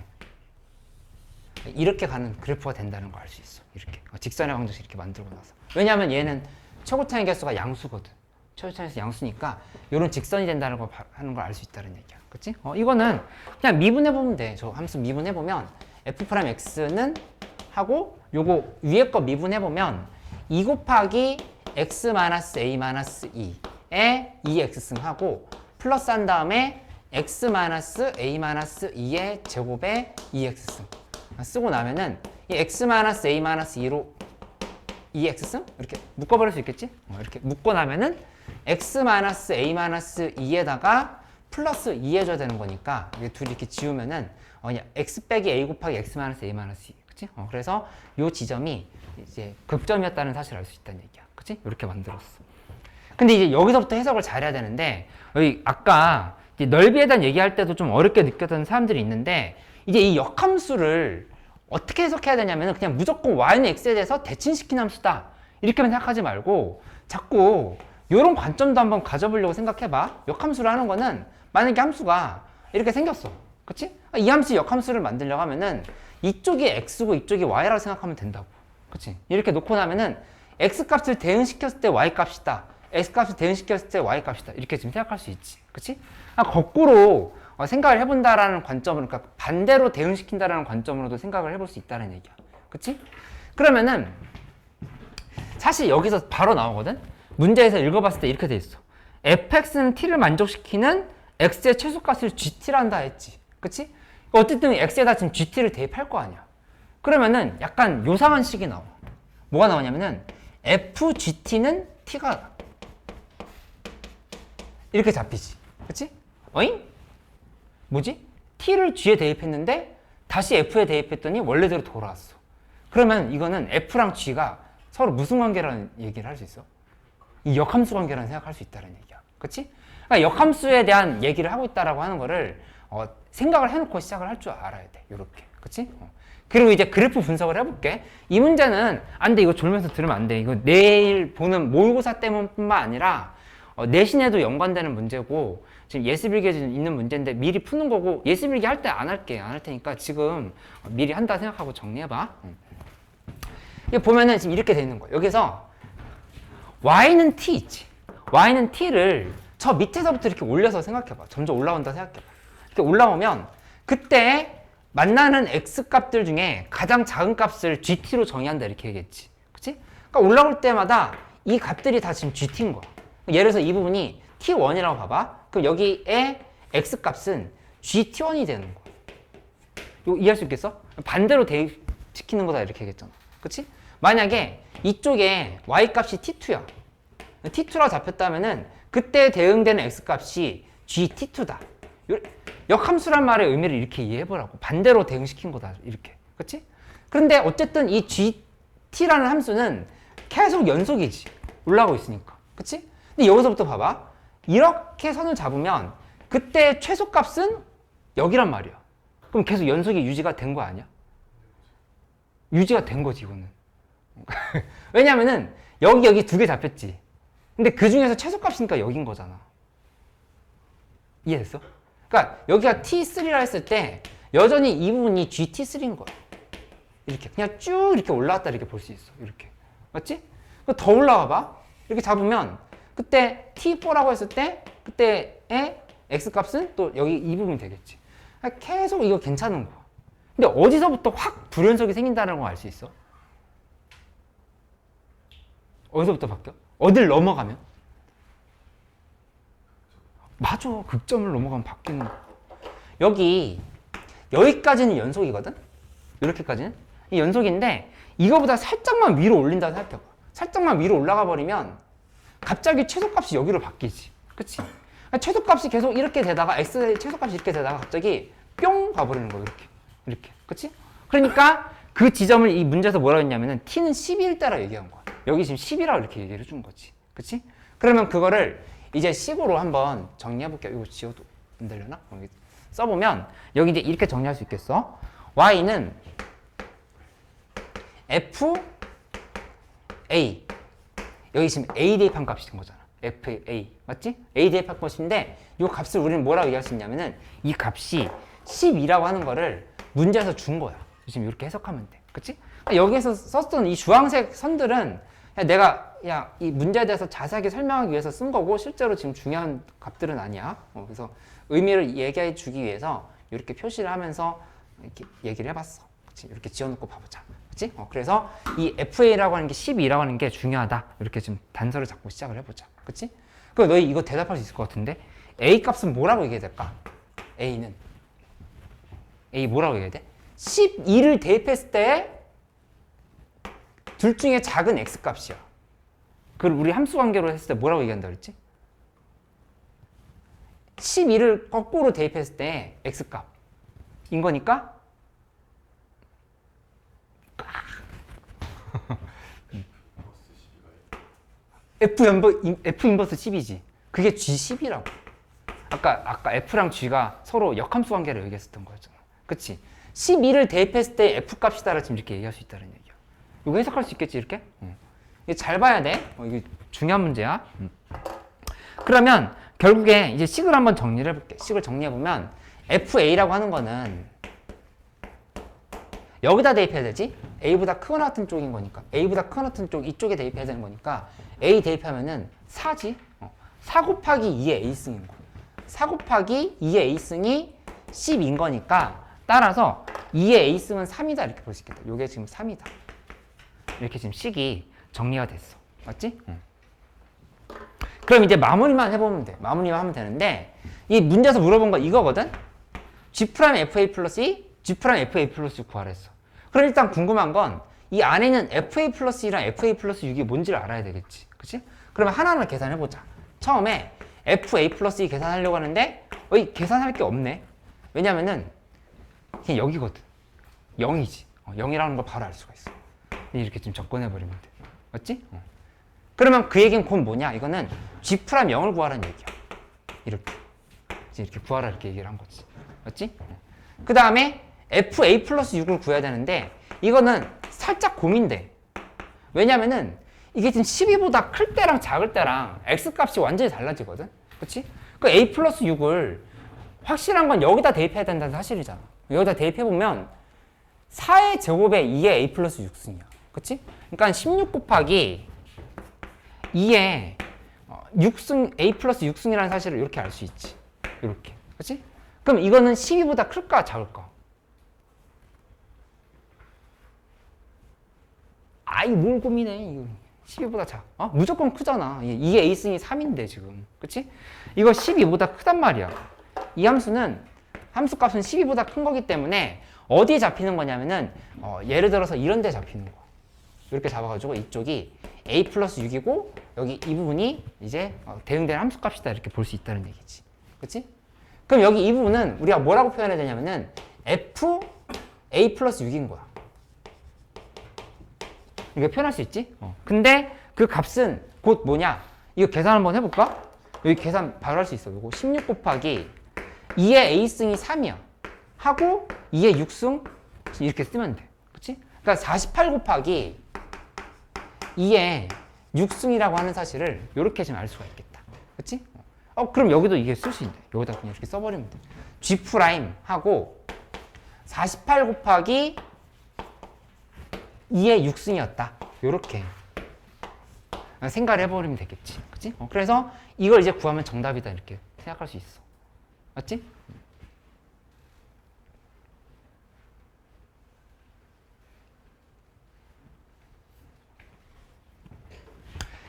가는 그래프가 된다는 걸 알 수 있어. 이렇게 직선의 방정식 이렇게 만들고 나서. 왜냐하면 얘는 최고차의 개수가 양수거든. 최고차에서 양수니까 이런 직선이 된다는 걸 하는 걸 알 수 있다는 얘기야. 그치? 이거는 그냥 미분해보면 돼. 저 함수 미분해보면 f'x는 하고 요거 위에 거 미분해보면 2 곱하기 x-a-2에 2x승 하고 플러스 한 다음에 x-a-2의 제곱에 2x승 쓰고 나면은 이 x-a-2로 2x승? 이렇게 묶어버릴 수 있겠지? 이렇게 묶고 나면은 x-a-2에다가 플러스 2 해줘야 되는 거니까 이게 둘이 이렇게 지우면은 그냥 x 빼기 a 곱하기 x-a-2 그치? 그래서 요 지점이 이제 극점이었다는 사실을 알 수 있다는 얘기야. 그치? 이렇게 만들었어. 근데 이제 여기서부터 해석을 잘해야 되는데 여기 아까 이제 넓이에 대한 얘기할 때도 좀 어렵게 느꼈던 사람들이 있는데 이제 이 역함수를 어떻게 해석해야 되냐면 그냥 무조건 y는 x에 대해서 대칭시킨 함수다 이렇게만 생각하지 말고 자꾸 이런 관점도 한번 가져보려고 생각해봐. 역함수를 하는 거는 만약에 함수가 이렇게 생겼어. 그치? 이 함수 역함수를 만들려고 하면은 이쪽이 x고 이쪽이 y라고 생각하면 된다고. 그치? 이렇게 놓고 나면은 x값을 대응시켰을 때 y값이다. x값을 대응시켰을 때 y값이다. 이렇게 지금 생각할 수 있지. 그치? 거꾸로 생각을 해본다라는 관점으로, 그러니까 반대로 대응시킨다라는 관점으로도 생각을 해볼 수 있다는 얘기야. 그치? 그러면은 사실 여기서 바로 나오거든? 문제에서 읽어봤을 때 이렇게 돼 있어. fx는 t를 만족시키는 x의 최소값을 gt란다 했지. 그치? 어쨌든 x에다 지금 gt를 대입할 거 아니야. 그러면은 약간 요상한 식이 나와. 뭐가 나오냐면은 fgt는 t가 이렇게 잡히지. 그치? 어잉? 뭐지? t를 g에 대입했는데 다시 f에 대입했더니 원래대로 돌아왔어. 그러면 이거는 f랑 g가 서로 무슨 관계라는 얘기를 할 수 있어? 이 역함수 관계라는 생각할 수 있다는 얘기야. 그치? 그러니까 역함수에 대한 얘기를 하고 있다라고 하는 거를 생각을 해놓고 시작을 할 줄 알아야 돼. 요렇게. 그치? 그리고 이제 그래프 분석을 해볼게. 이 문제는 안 돼. 이거 졸면서 들으면 안 돼. 이거 내일 보는 모의고사 때문뿐만 아니라 내신에도 연관되는 문제고 지금 예습일기에 있는 문제인데 미리 푸는 거고 예습일기 할 때 안 할게. 안 할 테니까 지금 미리 한다 생각하고 정리해봐. 이거 보면은 지금 이렇게 돼 있는 거야. 여기서 y는 t 있지. y는 t를 저 밑에서부터 이렇게 올려서 생각해봐. 점점 올라온다 생각해봐. 이렇게 올라오면 그때 만나는 x 값들 중에 가장 작은 값을 gt로 정의한다 이렇게 얘기했지. 그치? 그러니까 올라올 때마다 이 값들이 다 지금 gt인 거야. 예를 들어서 이 부분이 t1이라고 봐봐. 그럼 여기에 x 값은 gt1이 되는 거야. 이거 이해할 수 있겠어? 반대로 대입시키는 거다 이렇게 얘기했잖아. 그치? 만약에 이쪽에 y 값이 t2야. t2라고 잡혔다면은 그때 대응되는 x 값이 gt2다. 역함수란 말의 의미를 이렇게 이해해보라고. 반대로 대응시킨 거다. 이렇게. 그치? 그런데 어쨌든 이 gt라는 함수는 계속 연속이지. 올라가고 있으니까. 그치? 근데 여기서부터 봐봐. 이렇게 선을 잡으면 그때 최소값은 여기란 말이야. 그럼 계속 연속이 유지가 된 거 아니야? 유지가 된 거지, 이거는. 왜냐면은 여기 두 개 잡혔지. 근데 그 중에서 최소값이니까 여긴 거잖아. 이해됐어? 그러니까 여기가 T3라 했을 때 여전히 이 부분이 GT3인 거야. 이렇게 그냥 쭉 이렇게 올라왔다 이렇게 볼 수 있어. 이렇게. 맞지? 더 올라와 봐. 이렇게 잡으면 그때 T4라고 했을 때 그때의 X값은 또 여기 이 부분이 되겠지. 그러니까 계속 이거 괜찮은 거야. 근데 어디서부터 확 불연속이 생긴다는 거 알 수 있어? 어디서부터 바뀌어? 어딜 넘어가면? 맞아. 극점을 넘어가면 바뀌는 거. 여기까지는 연속이거든? 이렇게까지는? 이 연속인데 이거보다 살짝만 위로 올린다고 생각해봐. 살짝만 위로 올라가 버리면 갑자기 최소값이 여기로 바뀌지. 그치? 그러니까 최소값이 계속 이렇게 되다가 x의 최소값이 이렇게 되다가 갑자기 뿅 가버리는 거야. 이렇게. 그치? 그러니까 그 지점을 이 문제에서 뭐라고 했냐면은 t는 12일 때라 얘기한 거야. 여기 지금 10이라고 이렇게 얘기를 해준 거지. 그치? 그러면 그거를 이제 식으로 한번 정리해볼게요. 이거 지워도 안 되려나? 여기 써보면 여기 이제 이렇게 정리할 수 있겠어. y는 f a 여기 지금 a 대입한 값이 된 거잖아. f a 맞지? a 대입한 값인데 이 값을 우리는 뭐라고 얘기할 수 있냐면은 이 값이 12라고 하는 거를 문제에서 준 거야. 지금 이렇게 해석하면 돼. 그치? 여기에서 썼던 이 주황색 선들은 내가 이 문제에 대해서 자세하게 설명하기 위해서 쓴 거고 실제로 지금 중요한 값들은 아니야. 그래서 의미를 얘기해 주기 위해서 이렇게 표시를 하면서 이렇게 얘기를 해봤어. 그치? 이렇게 지어놓고 봐보자. 그치? 그래서 이 FA라고 하는 게 12라고 하는 게 중요하다. 이렇게 지금 단서를 잡고 시작을 해보자. 그치? 그럼 너희 이거 대답할 수 있을 것 같은데 A 값은 뭐라고 얘기해야 될까? A 뭐라고 얘기해야 돼? 12를 대입했을 때 둘 중에 작은 x 값이야. 그걸 우리 함수 관계로 했을 때 뭐라고 얘기한다 그랬지? 12를 거꾸로 대입했을 때 x 값인 거니까 F 인버스 10이지. 그게 G10이라고. 아까 F랑 G가 서로 역함수 관계를 얘기했었던 거였잖아. 그치? 12를 대입했을 때 F 값이다라 지금 이렇게 얘기할 수 있다는 얘기야. 이거 해석할 수 있겠지, 이렇게? 이거 잘 봐야 돼. 이게 중요한 문제야. 그러면 결국에 이제 식을 한번 정리를 해볼게. 식을 정리해보면 FA라고 하는 거는 여기다 대입해야 되지? A보다 크거나 같은 쪽인 거니까. A보다 크거나 같은 쪽 이쪽에 대입해야 되는 거니까 A 대입하면은 4지? 4 곱하기 2의 A승인 거야. 4 곱하기 2의 A승이 10인 거니까 따라서 2의 A승은 3이다 이렇게 볼 수 있겠다. 이게 지금 3이다. 이렇게 지금 식이 정리가 됐어. 맞지? 그럼 이제 마무리만 해보면 돼. 마무리만 하면 되는데 이 문제에서 물어본 거 이거거든? G'FA 플러스 2, G'FA 플러스 6 구하랬어. 그럼 일단 궁금한 건 이 안에는 FA 플러스 2랑 FA 플러스 6이 뭔지를 알아야 되겠지. 그치? 그러면 하나하나 계산해보자. 처음에 FA 플러스 2 계산하려고 하는데 계산할 게 없네. 왜냐면은 그냥 여기거든. 0이지. 0이라는 걸 바로 알 수가 있어. 이렇게 좀 접근해버리면 돼. 맞지? 그러면 그 얘기는 곧 뭐냐? 이거는 G 프라임 0을 구하라는 얘기야. 이렇게 구하라 이렇게 얘기를 한 거지. 맞지? 그 다음에 FA 플러스 6을 구해야 되는데 이거는 살짝 고민돼. 왜냐면은 이게 지금 12보다 클 때랑 작을 때랑 X 값이 완전히 달라지거든? 그치? 그 A 플러스 6을 확실한 건 여기다 대입해야 된다는 사실이잖아. 여기다 대입해보면 4의 제곱에 2의 A 플러스 6승이야. 그치? 그러니까 16 곱하기 2의 6승, A 플러스 6승이라는 사실을 이렇게 알 수 있지. 이렇게. 그치? 그럼 이거는 12보다 클까 작을까? 아이 뭘 고민해. 이거 12보다 작. 무조건 크잖아. 이게 A승이 3인데 지금. 그치? 이거 12보다 크단 말이야. 이 함수는 함수 값은 12보다 큰 거기 때문에 어디에 잡히는 거냐면은 예를 들어서 이런 데 잡히는 거야. 이렇게 잡아가지고 이쪽이 A 플러스 6이고 여기 이 부분이 이제 대응되는 함수 값이다 이렇게 볼 수 있다는 얘기지. 그치? 그럼 여기 이 부분은 우리가 뭐라고 표현해야 되냐면은 F A 플러스 6인 거야. 이렇게 표현할 수 있지? 근데 그 값은 곧 뭐냐? 이거 계산 한번 해볼까? 여기 계산 바로 할 수 있어. 이거 16 곱하기 2의 A승이 3이야. 하고 2의 6승 이렇게 쓰면 돼. 그치? 그러니까 48 곱하기 2의 6승이라고 하는 사실을 이렇게 좀 알 수가 있겠다. 그치? 그럼 여기도 이게 쓸 수 있네. 여기다 그냥 이렇게 써버리면 돼. G 프라임 하고 48 곱하기 2의 6승이었다. 요렇게 생각을 해버리면 되겠지. 그치? 그래서 이걸 이제 구하면 정답이다. 이렇게 생각할 수 있어. 맞지?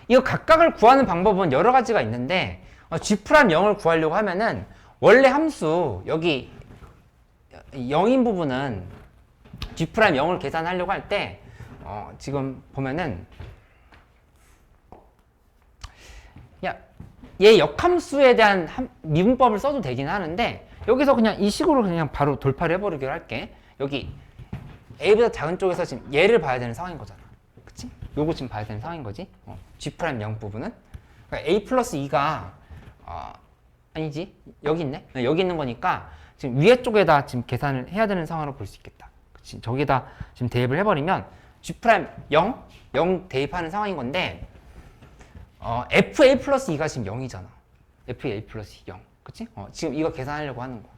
이거 각각을 구하는 방법은 여러 가지가 있는데 G 프라임 0을 구하려고 하면은 원래 함수 여기 0인 부분은 G 프라임 0을 계산하려고 할 때 지금 보면은 얘 역함수에 대한 미분법을 써도 되긴 하는데 여기서 그냥 이 식으로 그냥 바로 돌파를 해버리기로 할게. 여기 A보다 작은 쪽에서 지금 얘를 봐야 되는 상황인 거잖아. 그치? 요거 지금 봐야 되는 상황인 거지. G 프라임 0 부분은 그러니까 A 플러스 2가 아니지 여기 있네. 여기 있는 거니까 지금 위에 쪽에다 지금 계산을 해야 되는 상황으로 볼 수 있겠다. 그치? 저기다 지금 대입을 해버리면 G 프라임 0 대입하는 상황인 건데 FA 플러스 2가 지금 0이잖아. FA 플러스 0. 그치? 지금 이거 계산하려고 하는 거야.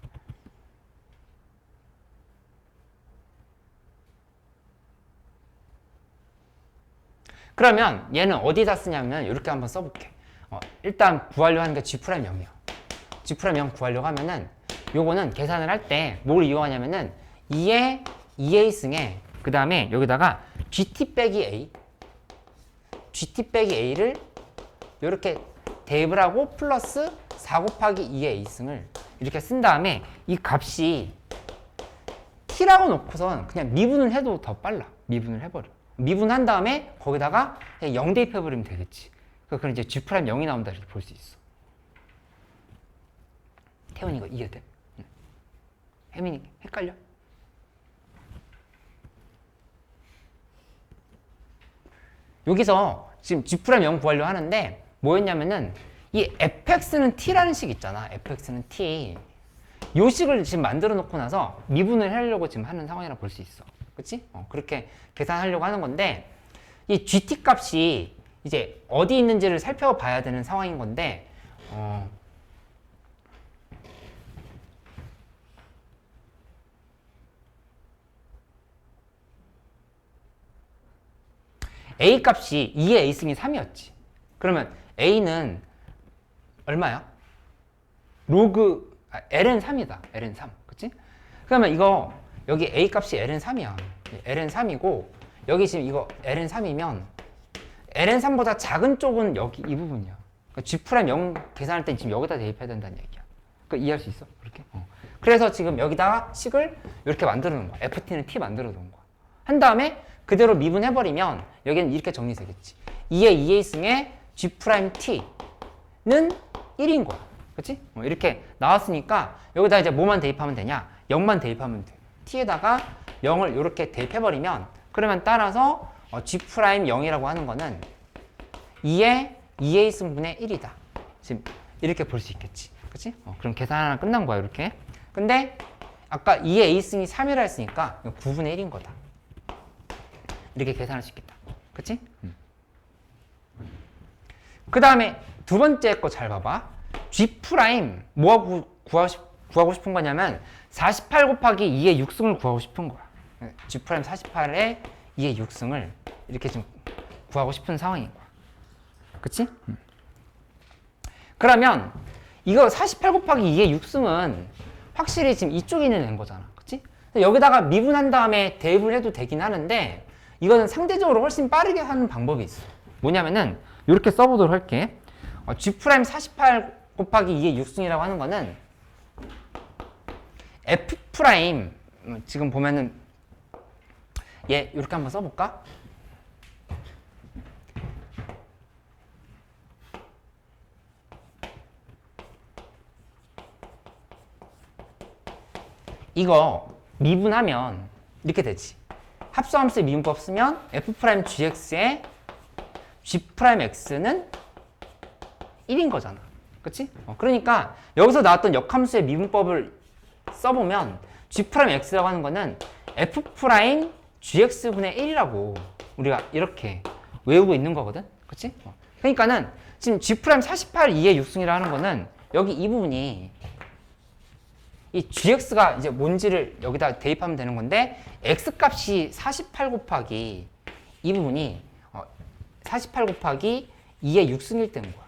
그러면 얘는 어디다 쓰냐면 이렇게 한번 써볼게. 일단 구하려고 하는 게 G 프라임 0이야. G 프라임 0 구하려고 하면은 요거는 계산을 할 때 뭘 이용하냐면은 2의 2A승에 그 다음에 여기다가 GT 빼기 A GT 빼기 A를 이렇게 대입을 하고 플러스 4 곱하기 2의 A승을 이렇게 쓴 다음에 이 값이 T라고 놓고선 그냥 미분을 해도 더 빨라. 미분을 해버려. 미분한 다음에 거기다가 그냥 0 대입해버리면 되겠지. 그럼 이제 G 프라임 0이 나온다 이렇게 볼 수 있어. 태훈이 이거 이해돼? 혜민이 헷갈려? 여기서 지금 G 프라임 0 구하려고 하는데 뭐였냐면은 이 fx는 t라는 식 있잖아. fx는 t. 요 식을 지금 만들어 놓고 나서 미분을 하려고 지금 하는 상황이라 볼 수 있어. 그치? 그렇게 계산하려고 하는 건데 이 gt 값이 이제 어디 있는지를 살펴봐야 되는 상황인 건데 A 값이 2의 A승이 3이었지. 그러면 A는 얼마야? 로그 L은 3이다. L은 3. 그치? 그러면 이거 여기 A 값이 L은 3이야. L은 3이고 여기 지금 이거 L은 3이면 L은 3보다 작은 쪽은 여기 이 부분이야. 그러니까 G 프라임 0 계산할 때 지금 여기다 대입해야 된다는 얘기야. 그러니까 이해할 수 있어? 그렇게? 그래서 지금 여기다가 식을 이렇게 만들어 놓은 거야. FT는 T 만들어 놓은 거야. 한 다음에 그대로 미분해버리면 여기는 이렇게 정리되겠지. 2의 2A승에 G 프라임 T는 1인 거야. 그치? 이렇게 나왔으니까 여기다 이제 뭐만 대입하면 되냐? 0만 대입하면 돼. t에다가 0을 이렇게 대입해버리면 그러면 따라서 G'0이라고 하는 거는 2의 2a 승분의 1이다. 지금 이렇게 볼 수 있겠지. 그치? 그럼 계산 하나 끝난 거야, 이렇게. 근데 아까 2의 a승이 3이라 했으니까 9분의 1인 거다. 이렇게 계산할 수 있겠다. 그치? 그 다음에 두 번째 거 잘 봐봐. G' 뭐하고 구하고 싶은 거냐면 48 곱하기 2의 6승을 구하고 싶은 거야. G' 48의 2의 6승을 이렇게 좀 구하고 싶은 상황인 거야. 그치? 그러면 이거 48 곱하기 2의 6승은 확실히 지금 이쪽에 있는 애인 거잖아. 그치? 여기다가 미분한 다음에 대입을 해도 되긴 하는데 이거는 상대적으로 훨씬 빠르게 하는 방법이 있어. 뭐냐면은 이렇게 써보도록 할게. G' 48 곱하기 2의 6승이라고 하는 거는 F' 지금 보면은 얘 이렇게 한번 써볼까? 이거 미분하면 이렇게 되지. 합성함수의 미분법 쓰면 F'GX의 G'X는 1인 거잖아. 그치? 그러니까 여기서 나왔던 역함수의 미분법을 써보면 G'X라고 하는 거는 F'GX분의 1이라고 우리가 이렇게 외우고 있는 거거든. 그치? 그러니까는 지금 G' 48 2의 6승이라 하는 거는 여기 이 부분이 이 gx가 이제 뭔지를 여기다 대입하면 되는 건데 x 값이 48 곱하기 이 부분이 48 곱하기 2의 6승일 때인 거야.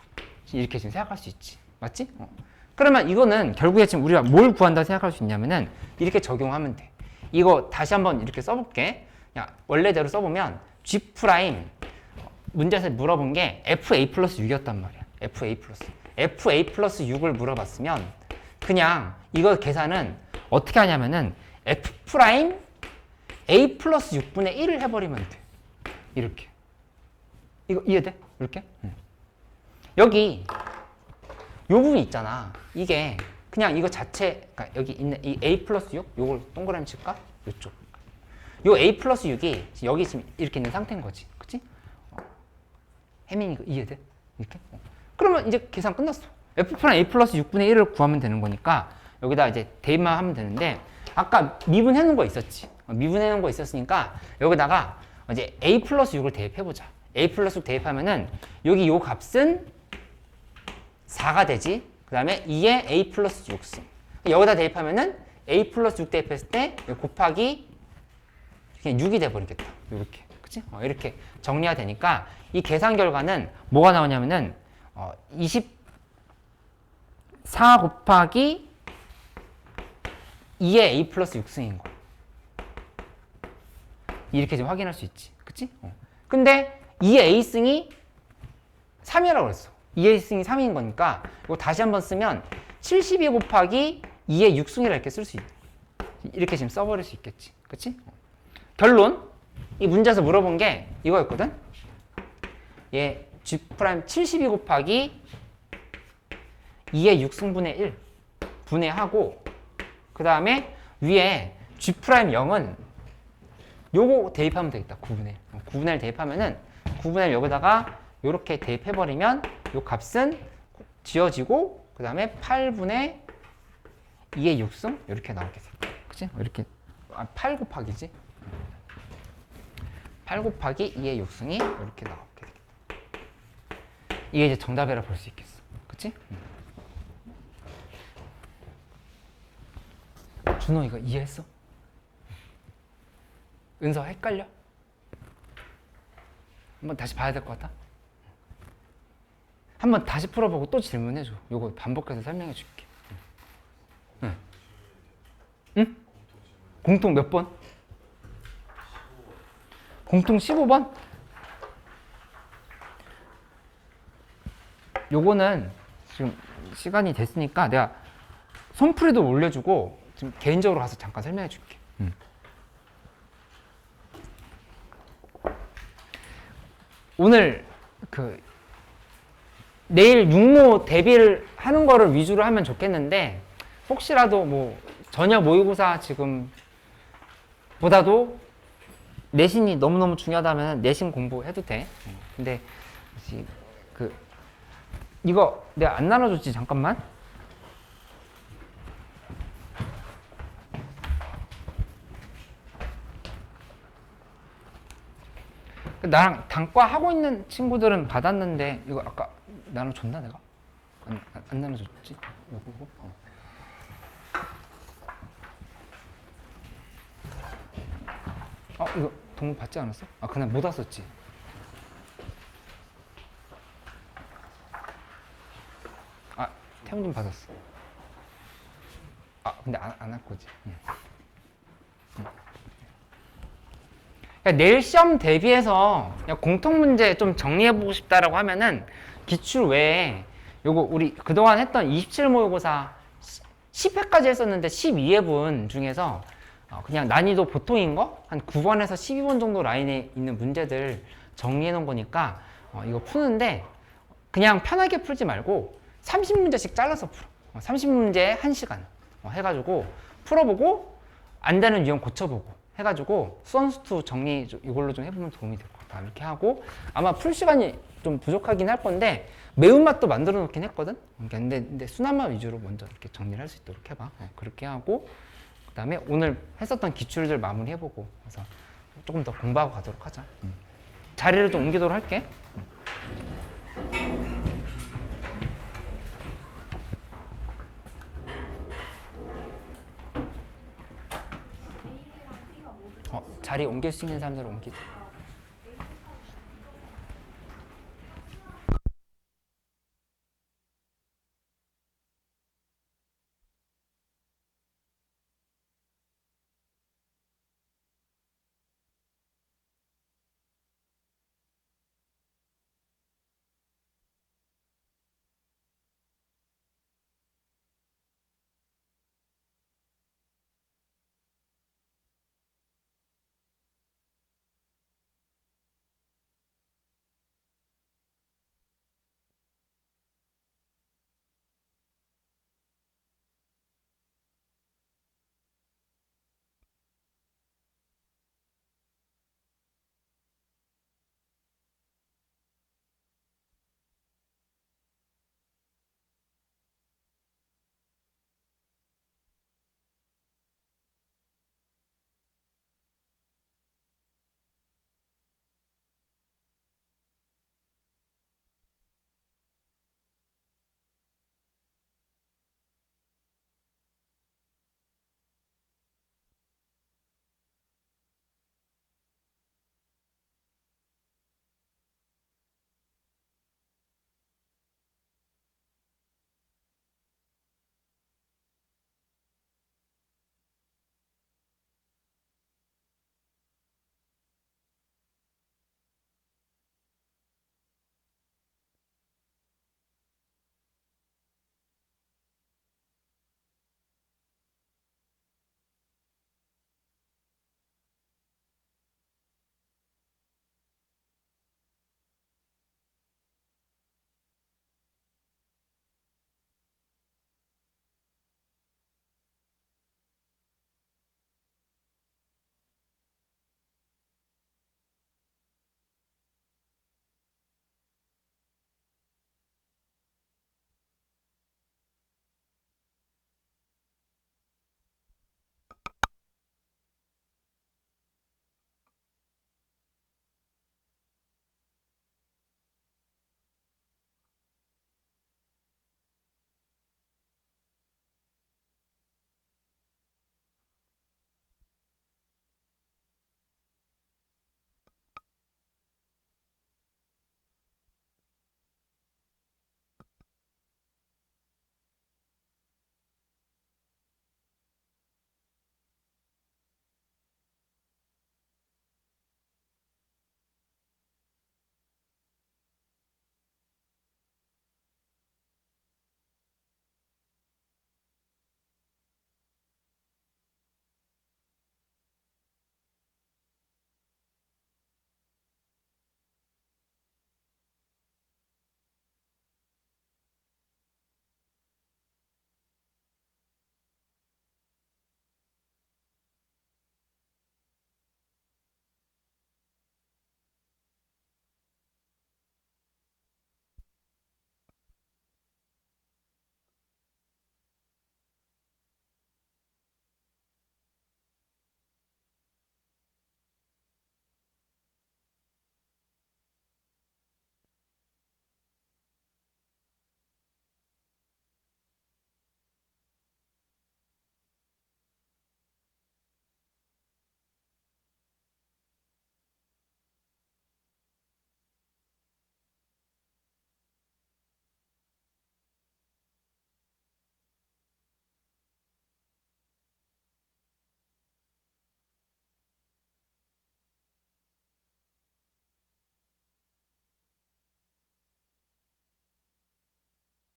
이렇게 지금 생각할 수 있지. 맞지? 그러면 이거는 결국에 지금 우리가 뭘 구한다 생각할 수 있냐면은 이렇게 적용하면 돼. 이거 다시 한번 이렇게 써볼게. 야, 원래대로 써보면 G' 문제에서 물어본 게 FA 플러스 6이었단 말이야. FA 플러스 6을 물어봤으면 그냥 이거 계산은 어떻게 하냐면은 F' A 플러스 6분의 1을 해버리면 돼. 이렇게. 이거 이해돼? 이렇게? 여기 요 부분 있잖아. 이게 그냥 이거 자체, 그러니까 여기 있는 이 A 플러스 6? 요걸 동그라미 칠까? 요쪽. 요 A 플러스 6이 여기 지금 이렇게 있는 상태인 거지. 그치? 혜민이 이거 이해돼? 이렇게? 그러면 이제 계산 끝났어. F'랑 A 플러스 6분의 1을 구하면 되는 거니까 여기다 이제 대입만 하면 되는데 아까 미분해 놓은 거 있었지. 미분해 놓은 거 있었으니까 여기다가 이제 A 플러스 6을 대입해보자. A 플러스 6 대입하면은 여기 요 값은 4가 되지. 그 다음에 2에 A 플러스 6승. 여기다 대입하면은 A 플러스 6 대입했을 때 곱하기 그냥 6이 돼버리겠다. 이렇게. 그치? 이렇게 정리가 되니까 이 계산 결과는 뭐가 나오냐면은 24 곱하기 2의 A 플러스 6승인 거야. 이렇게 좀 확인할 수 있지. 그치? 근데 2의 A승이 3이라고 그랬어. 2의 A승이 3인 거니까 이거 다시 한번 쓰면 72 곱하기 2의 6승이라 이렇게 쓸 수 있. 이렇게 지금 써버릴 수 있겠지. 그치? 결론. 이 문제에서 물어본 게 이거였거든. 얘 G' 72 곱하기 2의 6승분의 1 분해하고 그 다음에 위에 G' 0은 요거 대입하면 되겠다. 9분의 1. 9분의 1 대입하면은 9분의 1 여기다가 요렇게 대입해버리면 요 값은 지워지고 그 다음에 8분의 2의 6승 이렇게 나오겠어. 그치? 이렇게 8 곱하기지. 8 곱하기 2의 6승이 이렇게 나오게 되겠다. 이게 이제 정답이라 볼 수 있겠어. 그치? 준호 이거 이해했어? 은서 헷갈려? 한번 다시 봐야 될 것 같아? 한번 다시 풀어보고 또 질문해줘. 요거 반복해서 설명해 줄게. 응? 응? 공통 몇 번? 공통 15번? 요거는 지금 시간이 됐으니까 내가 손풀이도 올려주고 지금 개인적으로 가서 잠깐 설명해 줄게. 오늘 그 내일 육모 대비를 하는 거를 위주로 하면 좋겠는데 혹시라도 뭐 전혀 모의고사 지금 보다도 내신이 너무너무 중요하다면 내신 공부해도 돼. 근데 그 이거 내가 안 나눠줬지. 잠깐만. 나랑 단과 하고 있는 친구들은 받았는데 이거 아까 나눠줬나 내가? 안 나눠줬지? 이거? 이거 동물 받지 않았어? 그날 못 왔었지. 태훈님 받았어. 근데 안 할 거지. 응. 그러니까 내일 시험 대비해서 공통 문제 좀 정리해보고 싶다라고 하면은 기출 외에 요거 우리 그동안 했던 27 모의고사 10회까지 했었는데 12회분 중에서 그냥 난이도 보통인 거 한 9번에서 12번 정도 라인에 있는 문제들 정리해 놓은 거니까 이거 푸는데 그냥 편하게 풀지 말고 30문제씩 잘라서 풀어. 30문제 1시간 해가지고 풀어보고 안 되는 유형 고쳐보고 해가지고 수원수투 정리 이걸로 좀 해보면 도움이 될 것 같아. 이렇게 하고 아마 풀 시간이 좀 부족하긴 할 건데 매운맛도 만들어 놓긴 했거든. 근데 순한맛 위주로 먼저 이렇게 정리를 할 수 있도록 해봐. 그렇게 하고 그 다음에 오늘 했었던 기출들 마무리해보고 그래서 조금 더 공부하고 가도록 하자. 자리를 좀 옮기도록 할게. 자리 옮길 수 있는 사람들 옮기자.